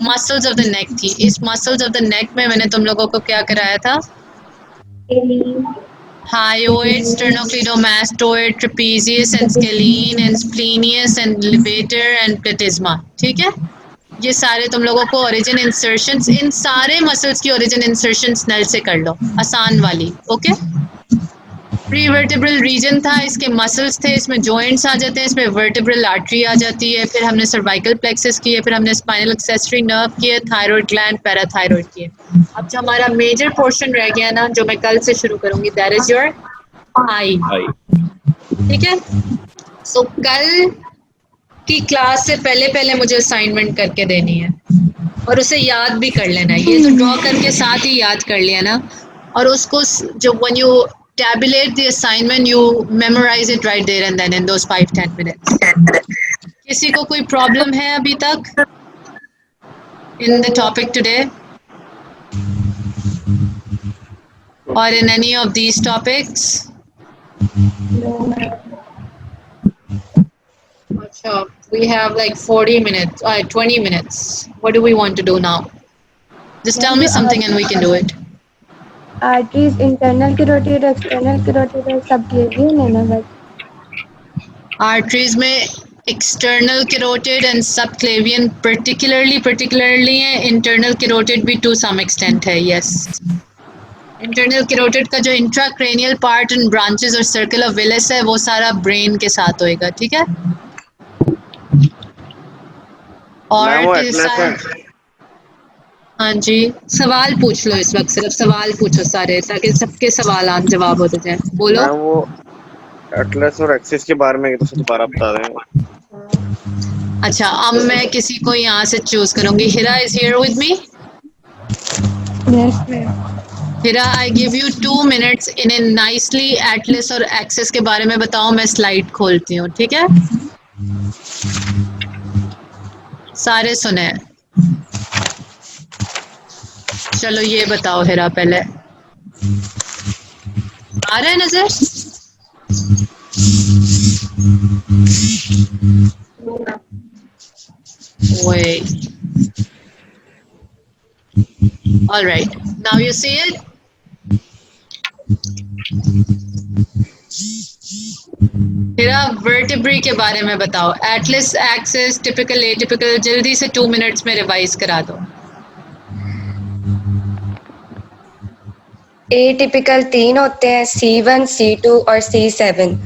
मसल्स ऑफ द नेक थी. इस मसल्स ऑफ द नेक में मैंने तुम लोगों को क्या कराया था? Hyoid, sternocleidomastoid, trapezius and scalene and splenius and levator and platysma. ठीक है, ये सारे तुम लोगों को ओरिजिन इंसर्शंस, इन सारे मसल्स की ओरिजिन इंसर्शंस नल से कर लो, आसान वाली. ओके, प्री-वर्टिब्रल रीजन था, इसके मसल्स थे, इसमें जॉइंट्स आ जाते हैं, इसमें वर्टिब्रल आर्टरी आ जाती है, फिर हमने सर्वाइकल प्लेक्सस किए, फिर हमने स्पाइनल एक्सेसरी नर्व किए, थायराइड ग्लैंड, पैराथायराइड किए. अब जो हमारा मेजर पोर्शन रह गया ना, जो मैं कल से शुरू करूंगी, दैट इज योर आई. ठीक है, सो कल की क्लास से पहले मुझे असाइनमेंट करके देनी है और उसे याद भी कर लेना है. ये तो ड्रॉ करके साथ ही याद कर लिया ना, और उसको जो when you tabulate the assignment you memorize it right there and then in those 5-10 minutes. किसी को कोई प्रॉब्लम है अभी तक in the topic today or in any of these topics? Achha, we have like 40 minutes, 20 minutes. What do we want to do now? Just tell me something and we can do it. Arteries internal carotid, external carotid और subclavian है ना बस. Arteries में external carotid and subclavian particularly है. Internal carotid भी to some extent है. Yes, internal carotid का जो इंट्राक्रेनियल पार्ट एंड ब्रांचेस और सर्कल ऑफ विलिस है वो सारा ब्रेन के साथ होएगा. ठीक है, और हाँ जी, सवाल पूछ लो इस वक्त, सिर्फ सवाल पूछो सारे, ताकि सबके सवाल जवाब होते जाए. बोलो. वो एटलस और एक्सिस के बारे में तो दोबारा बता दें. अच्छा, अब मैं किसी को यहाँ से चूज करूंगी। Hira is here with me. Yes, ma'am. Hira, I give you 2 minutes इन्हें नाइसली एटलस और एक्सेस के बारे में बताओ। मैं स्लाइड खोलती हूँ, ठीक है? सारे सुने। चलो ये बताओ हिरा, पहले आ रहा है नजर? Wait. All right. Now you see it? Hira, vertebrae के बारे में बताओ। एटलस, एक्सिस, टिपिकल, एटिपिकल, जल्दी से 2 minutes में रिवाइज करा दो। एटिपिकल 3 होते हैं, C1, C2 और C7,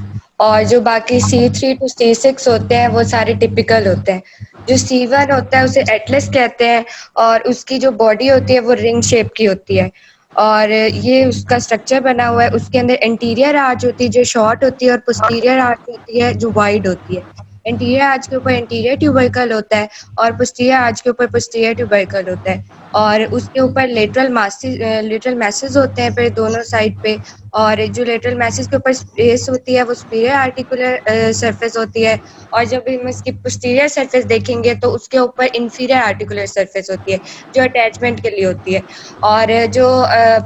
और जो बाकी C3 to C6 होते हैं वो सारे टिपिकल होते हैं। जो C1 होता है उसे एटलस कहते हैं और उसकी जो बॉडी होती है वो रिंग शेप की होती है और ये उसका स्ट्रक्चर बना हुआ है। उसके अंदर एंटीरियर आर्च होती है जो शॉर्ट होती है और पोस्टीरियर आर्च होती है जो वाइड होती है। एंटीरियर आर्च के ऊपर एंटीरियर ट्यूबरकल होता है और पोस्टीरियर आर्च के ऊपर पोस्टीरियर ट्यूबरकल होता है और उसके ऊपर लेटरल मैसेज होते हैं फिर दोनों साइड पे, और जो लेटरल मैसेज के ऊपर स्पेस होती है वो सुपीरियर आर्टिकुलर सरफेस होती है और जब हम इसकी पोस्टीरियर सरफेस देखेंगे तो उसके ऊपर इंफीरियर आर्टिकुलर सरफेस होती है जो अटैचमेंट के लिए होती है। और जो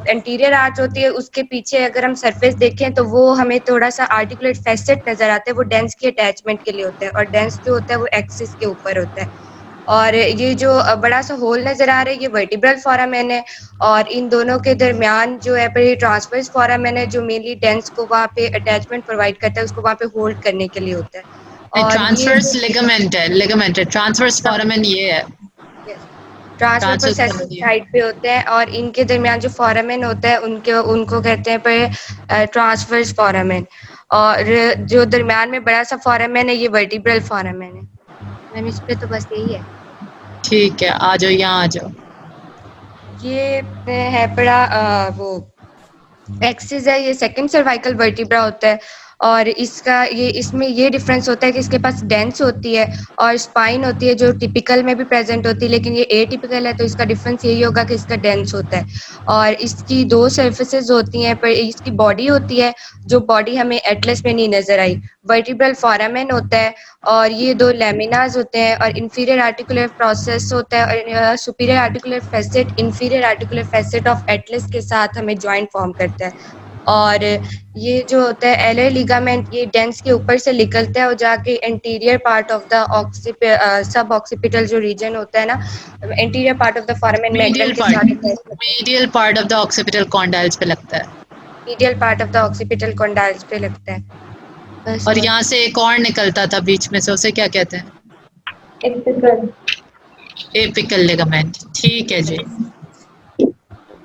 एंटीरियर आर्च होती है उसके पीछे अगर हम सरफेस देखें तो वो हमें थोड़ा सा आर्टिकुलेट फैसेट नजर आता है, वो डेंस की अटैचमेंट के लिए होता है और डेंस जो होता है वो एक्सिस के ऊपर होता है। और ये जो बड़ा सा होल नजर आ रहा है ये वर्टिब्रल फोरामेन है और इन दोनों के दरमियान जो है पर ट्रांसवर्स फोरामेन है जो मेनली डेंस को वहाँ पे अटैचमेंट प्रोवाइड करता है, उसको वहाँ पे होल्ड करने के लिए होता है। और ट्रांसवर्स लिगामेंट है, लिगामेंट है। ट्रांसवर्स फोरामेन ये है। ट्रांसवर्स प्रोसेसिंग साइड पे होते हैं और इनके दरमियान जो फोरामेन होता है उनको कहते हैं पर ट्रांसवर्स फोरामेन, और जो दरमियान में बड़ा सा फोरामेन है ये वर्टिब्रल फोरामेन है। मैम इस पे तो बस यही है। ठीक है, आ जाओ, यहाँ आ जाओ। ये है बड़ा वो एक्सिस है, ये सेकंड सर्वाइकल वर्टिब्रा होता है और इसमें ये डिफरेंस होता है कि इसके पास डेंस होती है और स्पाइन होती है जो टिपिकल में भी प्रेजेंट होती है, लेकिन ये एटिपिकल है तो इसका डिफरेंस यही होगा कि इसका डेंस होता है। और इसकी 2 सर्फेसेस होती हैं पर इसकी बॉडी होती है जो बॉडी हमें एटलस में नहीं नजर आई। वर्टिब्रल फोरामेन होता है और ये 2 लेमिनाज होते हैं और इंफीरियर आर्टिकुलर प्रोसेस होता है और superior articular facet inferior articular facet of Atlas के साथ हमें जॉइंट फॉर्म करता है। और ये जो होता है एलर लिगामेंट ये डेंस के ऊपर से निकलता है और जाके interior part of the sub occipital जो रीजन होता है ना, interior part of the foramen mental के साथ medial part of the occipital condyles पे लगता है। Medial part of the occipital condyles पे लगता है बस। और यहाँ से एक और निकलता था बीच में से, उसे क्या कहते हैं? Apical ligament. ठीक है जी।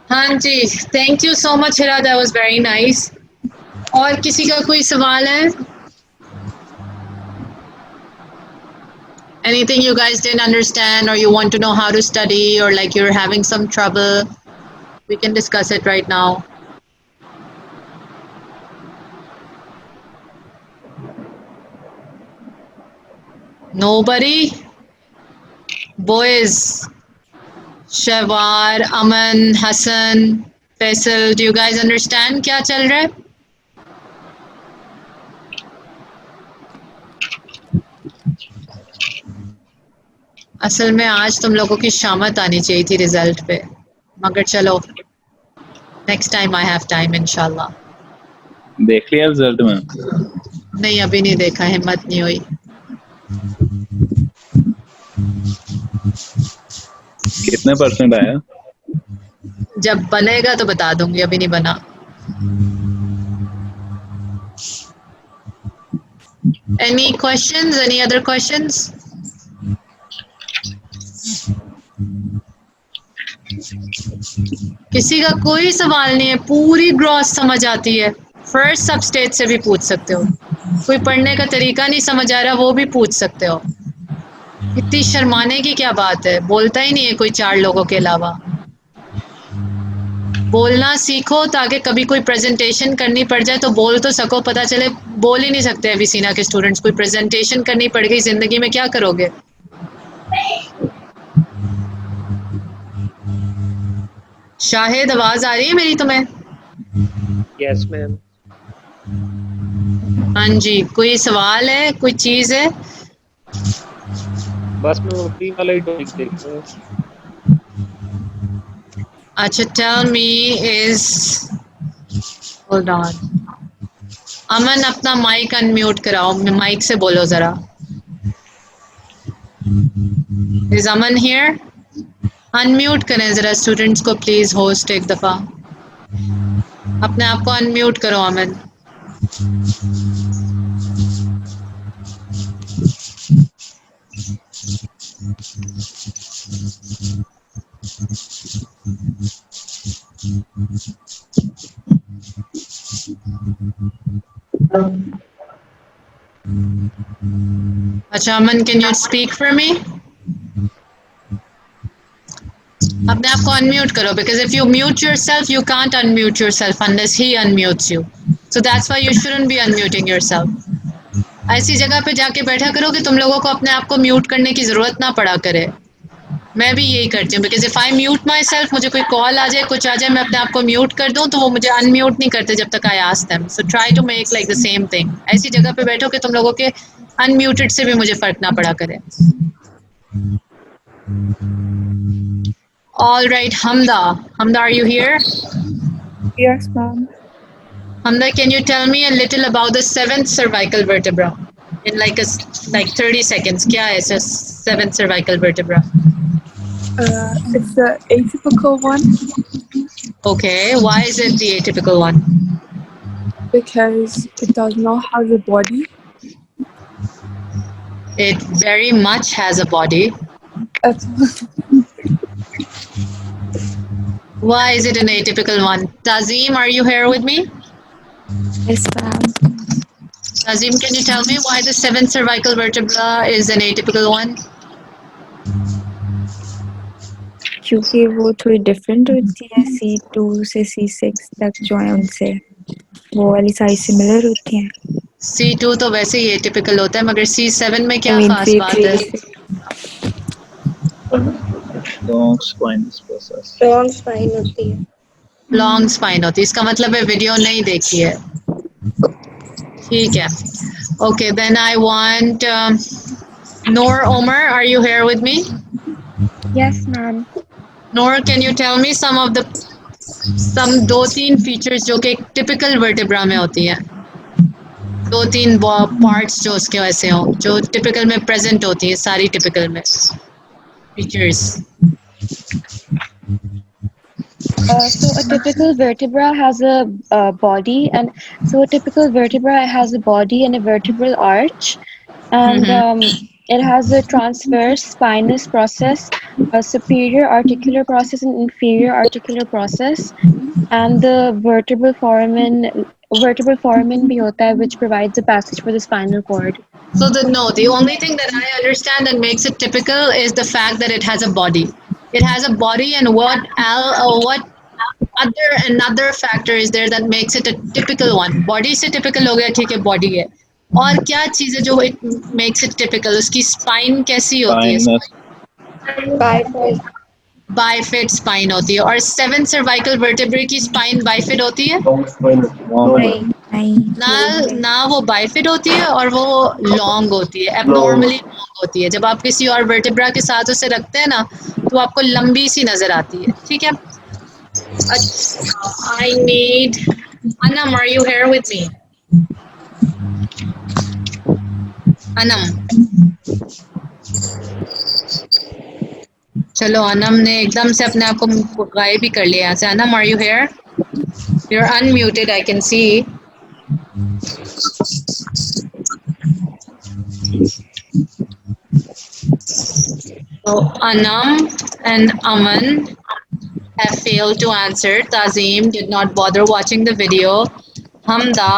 हाँ जी, thank you so much Hira, that was very nice. और किसी का कोई सवाल है? Anything you guys didn't understand or you want to know how to study or like you're having some trouble, we can discuss it right now. Nobody? Boys, Shawar, Aman, Hassan, Faisal, do you guys understand क्या चल रहा है? असल में आज तुम लोगों की शामत आनी चाहिए थी रिजल्ट पे, मगर चलो next time I have time इंशाल्लाह। देख लिया रिजल्ट में? नहीं, अभी नहीं देखा, हिम्मत नहीं हुई। कितने % आया? जब बनेगा तो बता दूंगी, अभी नहीं बना। Any questions? Any other questions? किसी का कोई सवाल नहीं है? पूरी ग्रॉस समझ आती है? फर्स्ट सब स्टेज से भी पूछ सकते हो। कोई पढ़ने का तरीका नहीं समझ आ रहा, वो भी पूछ सकते हो। इतनी शर्माने की क्या बात है? बोलता ही नहीं है कोई 4 लोगों के अलावा। बोलना सीखो ताकि कभी कोई प्रेजेंटेशन करनी पड़ जाए तो बोल तो सको, पता चले। बोल ही नहीं सकते अभी सीना के स्टूडेंट्स। कोई प्रेजेंटेशन करनी पड़ गई ज़िंदगी में, क्या करोगे? शाहिद, आवाज आ रही है मेरी तुम्हें? Yes ma'am. हाँ जी, कोई सवाल है, कोई चीज है? बस मैं अभी वाला ही टॉपिक देख रहा हूँ। अच्छा, tell me is, hold on, Aman अपना माइक अनम्यूट कराओ, माइक से बोलो जरा। Is Aman here? अनम्यूट करें जरा स्टूडेंट्स को प्लीज, होस्ट एक दफा अपने आप को अनम्यूट करो अमन। अच्छा Aman, can you speak for me? अपने आप को अनम्यूट करो, because if you mute yourself you can't unmute yourself unless he unmutes you, so that's why you shouldn't be unmuting yourself. ऐसी जगह पे जाके बैठा करो कि तुम लोगों को अपने आप को म्यूट करने की जरूरत ना पड़ा करे। मैं भी यही करती हूँ, because if I mute my self, मुझे कोई कॉल आ जाए, कुछ आ जाए, मैं अपने आप को म्यूट कर दूँ तो वो मुझे अनम्यूट नहीं करते जब तक I ask them. So try to make like the same thing. ऐसी जगह पे बैठो कि तुम लोगों के अनम्यूटेड से भी मुझे फर्क ना पड़ा करे। All right, Hamda. Hamda, are you here? Yes, ma'am. Hamda, can you tell me a little about the seventh cervical vertebra in like 30 seconds? Kya hai sir, seventh cervical vertebra? It's the atypical one Okay, why is it the atypical one? because it does not have a body. It very much has a body. Why is it an atypical one? Tazim, are you here with me? Yes, ma'am. Tazim, can you tell me why the seventh cervical vertebra is an atypical one? क्योंकि वो थोड़ी different होती है C2 से C6 तक जो है उनसे, वो वाली साइज सिमिलर होती हैं। C2 तो वैसे ही atypical होता है, मगर C7 में क्या I mean, खास बात है? Long spinous process. Long spine होती है। लॉन्ग स्पाइन होती है, इसका मतलब है वीडियो नहीं देखी है। ठीक है, okay, then I want Noor Omar, are you here with me? Yes, ma'am. Noor, can you tell me दो तीन फीचर्स जो कि टिपिकल वर्टेब्रा में होती हैं, दो तीन पार्ट्स जो उसके वैसे हों, जो टिपिकल में प्रेजेंट होती है, सारी टिपिकल में features. So a typical vertebra has a body, and so a typical vertebra has a body and a vertebral arch, and it has a transverse spinous process, a superior articular process, and inferior articular process, and the vertebral foramen bhi hota hai, which provides a passage for the spinal cord. So the only thing that I understand that makes it typical is the fact that it has a body. It has a body, and what another factor is there that makes it a typical one? Body से typical हो गया, ठीक है, body है, और क्या चीज़ है जो it makes it typical? उसकी spine कैसी होती है? बाइफिड स्पाइन होती है। और सेवेंथ सर्वाइकल वर्टेब्रे की स्पाइन बाइफिड होती है? ना वो बाइफिड होती है और वो लॉन्ग होती है, एबनॉर्मली लॉन्ग होती है। जब आप किसी और वर्टेब्रा के साथ उसे रखते हैं ना तो आपको लंबी सी नजर आती है, ठीक है। I need Anam, are you here with me? Anam, चलो, अनम ने एकदम से अपने आप को गायब ही कर लिया यहाँ से। Anam, are you here? You are unmuted, I can see. So Anam and Aman have failed to answer. Tazim did not bother watching the video. Hamda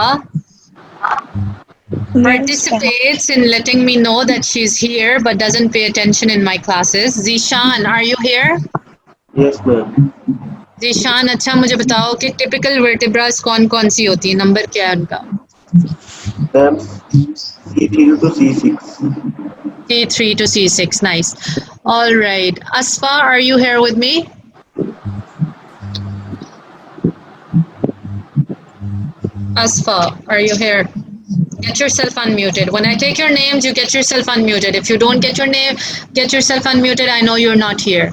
participates in letting me know that she's here but doesn't pay attention in my classes. Zishan, are you here? Yes, ma'am. Zishan, अच्छा मुझे बताओ कि typical vertebrae कौन-कौन सी होती है, number क्या है उनका? Ma'am, C3 to C6. C3 to C6, nice. All right. Asfa, are you here with me? Asfa, are you here? Get yourself unmuted. When I take your names, you get yourself unmuted. If you don't get your name, get yourself unmuted. I know you're not here.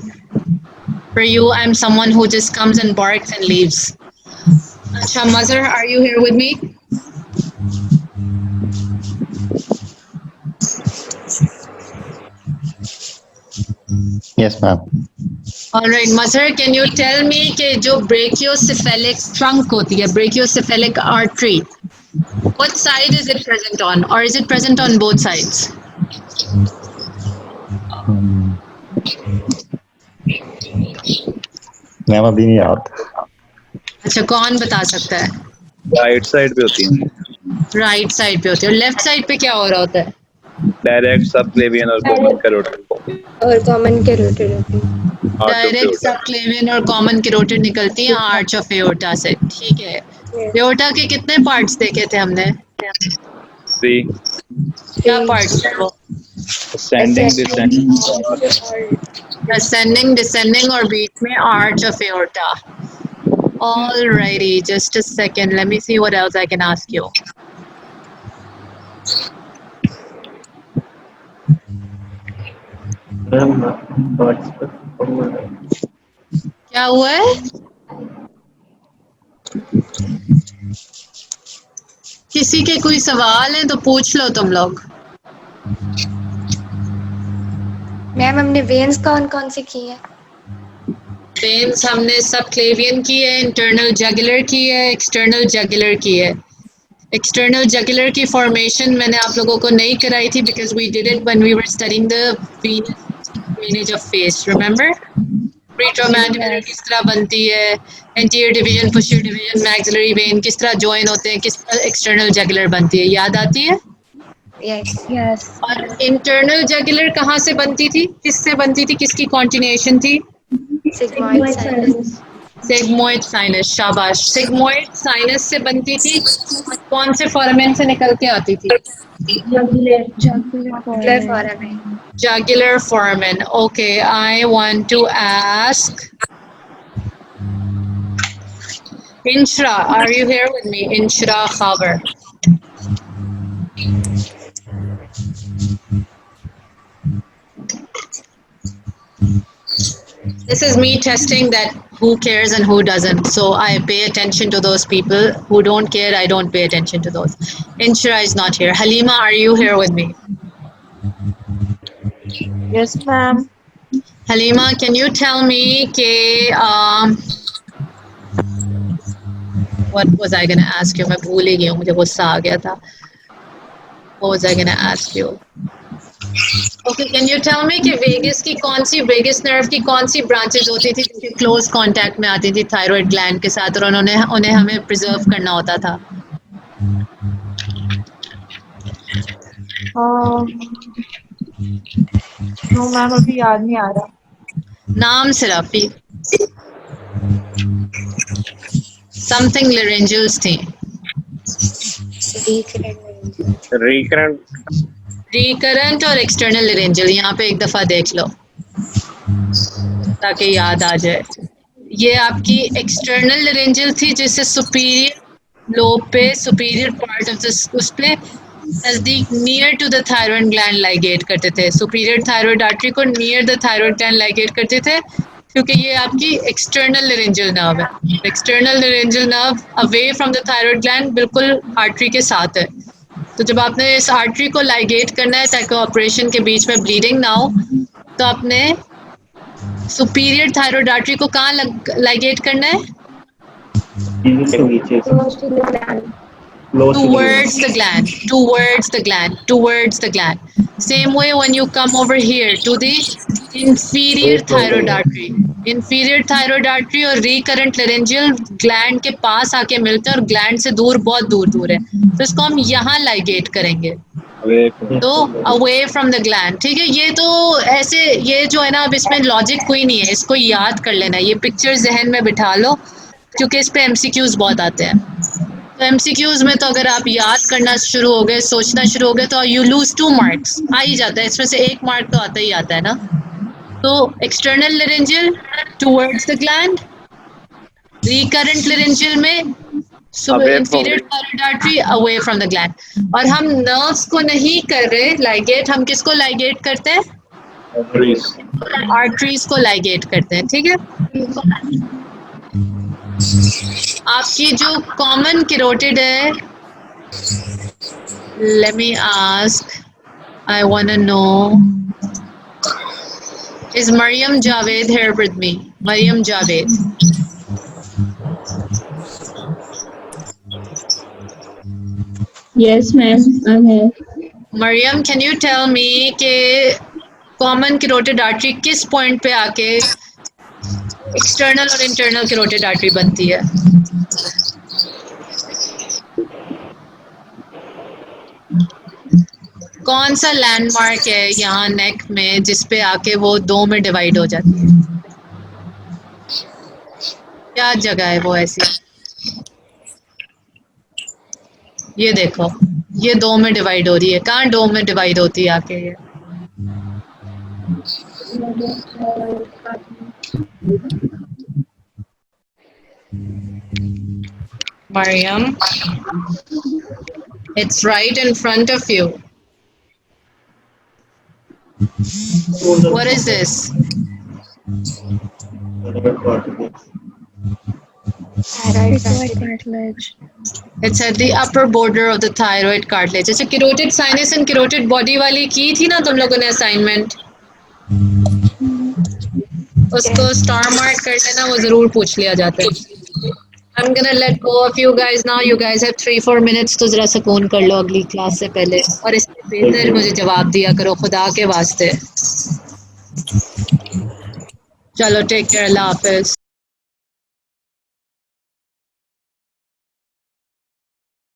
For you, I'm someone who just comes and barks and leaves. Acha, Mazhar, are you here with me? Yes, ma'am. All right, Mazhar, can you tell me कि जो brachiocephalic trunk होती है, brachiocephalic artery, what side is it present on, or is it present on both sides? Ma'am अभी नहीं याद. अच्छा, कौन बता सकता है? राइट साइड पे होती है. राइट साइड पे होती है, और लेफ्ट साइड पे क्या हो रहा होता है? डायरेक्ट सबक्लेवियन और कॉमन कैरोटिड. और कॉमन कैरोटिड होती है. डायरेक्ट सबक्लेवियन और कॉमन कैरोटिड निकलती है आर्च ऑफ एओर्टा से. ठीक है. एओर्टा के कितने पार्ट्स देखे थे हमने? 3. क्या पार्ट्स थे वो? Ascending, Ascending और बीच में arch of aorta. Alrighty, just a second. Let me see what else I can ask you. क्या हुआ है? किसी के कोई सवाल है तो पूछ लो तुम लोग. मैम हमने वेन्स कौन कौन से किए हैं? वेन्स हमने सबक्लेवियन की है, इंटरनल जगुलर की है, एक्सटर्नल जगुलर की है. एक्सटर्नल जगुलर की फॉर्मेशन मैंने आप लोगों को नहीं कराई थी because we did it when we were studying the drainage of face. Remember retromandibular किस तरह बनती है, anterior division, posterior division, maxillary vein किस तरह जॉइन होते हैं, किस तरह एक्सटर्नल जगुलर बनती है, याद आती है? यस. और इंटरनल जगुलर कहाँ से बनती थी, किससे बनती थी, किसकी कॉन्टिन्यूएशन थी? Sigmoid sinus. Sigmoid sinus. शाबाश. सिग्मोइड साइनस से बनती थी. कौन से फोरामेन से निकल के आती थी? Jugular foramen. Okay, I want to ask Inshra. Are you here with me? Inshra Khaber. This is me testing that who cares and who doesn't. So I pay attention to those people who don't care. I don't pay attention to those. Inshra is not here. Halima, are you here with me? Yes, ma'am. Halima, can you tell me what was I going to ask you? मैं भूल ही गई हूँ, मुझे गुस्सा आ गया था. What was I going to ask you? Okay, can you tell me कि vagus की कौन सी, वेगस नर्व की कौन सी ब्रांचेस होती थी जो क्लोज कांटेक्ट में आती थी थायराइड ग्लैंड के साथ, और उन्हें हमें प्रिजर्व करना होता था? नो मैम, अभी याद नहीं आ रहा. नाम सिर्फ ही. समथिंग लेरेंजियल्स थी. रिकरेंट और एक्सटर्नल लेरेंजियल. यहाँ पे एक दफा देख लो ताकि याद आ जाए. ये आपकी एक्सटर्नल लेरेंजियल थी जिससे सुपीरियर लोब पे, सुपीरियर पार्ट ऑफ द उस पे नजदीक near to the thyroid gland ligate करते थे. सुपीरियर थायराइड आर्टरी को near the thyroid gland ligate करते थे क्योंकि ये आपकी एक्सटर्नल लेरेंजियल नर्व है. External laryngeal nerve away from the thyroid gland बिल्कुल आर्टरी के साथ है. तो जब आपने इस आर्टरी को लाइगेट करना है ताकि ऑपरेशन के बीच में ब्लीडिंग ना हो, तो आपने सुपीरियर थायराइड आर्टरी को कहाँ लाइगेट करना है? Towards the gland, towards the gland, towards the gland. Same way when you come over here to the inferior thyroid artery. Inferior thyroid artery और recurrent laryngeal gland के पास आके मिलते हैं और gland से दूर, बहुत दूर है. तो इसको हम यहाँ ligate करेंगे. तो away from the gland. ठीक है, ये तो ऐसे, ये जो है ना, अब इसमें लॉजिक कोई नहीं है, इसको याद कर लेना. ये पिक्चर जहन में बिठा लो क्योंकि इस पे MCQs बहुत आते हैं. तो एमसीक्यूज में तो अगर आप याद करना शुरू हो गए, सोचना शुरू हो गए, तो यू लूज 2 मार्क्स। आ ही जाता है, इसमें से 1 मार्क तो आता ही आता है ना। तो external laryngeal towards the gland, recurrent laryngeal में inferior thyroid artery away from the gland. और हम नर्व्स को नहीं कर रहे लाइगेट, हम किसको लाइगेट करते हैं? आर्टरीज को लाइगेट करते हैं, ठीक है। आपकी जो कॉमन कैरोटिड है, let me ask, I want to know, is Mariam Javed here with me? Mariam Javed, Yes, ma'am, I'm here. Mariam can you tell me कि कॉमन कैरोटिड आर्टरी किस पॉइंट पे आके एक्सटर्नल और इंटरनल कैरोटिड आर्टरी बनती है? कौन सा लैंडमार्क है यहाँ नेक में जिस पे आके वो 2 में डिवाइड हो जाती है? क्या जगह है वो ऐसी? ये देखो, ये 2 में डिवाइड हो रही है। कहाँ 2 में डिवाइड होती है आके ये? Mariam, it's right in front of you. What is this? Thyroid cartilage. It's at the upper border of the thyroid cartilage. अच्छा, carotid sinus and carotid body वाली की थी ना तुम लोगों ने असाइनमेंट? उसको स्टार मार्क कर लेना, वो जरूर पूछ लिया जाता है। I'm gonna let go of you guys now. You guys have 3-4 minutes तो जरा सुकून कर लो अगली क्लास से पहले, और इससे बेहतर मुझे जवाब दिया करो खुदा के वास्ते। चलो, टेक केयर, अल्लाह हाफिज।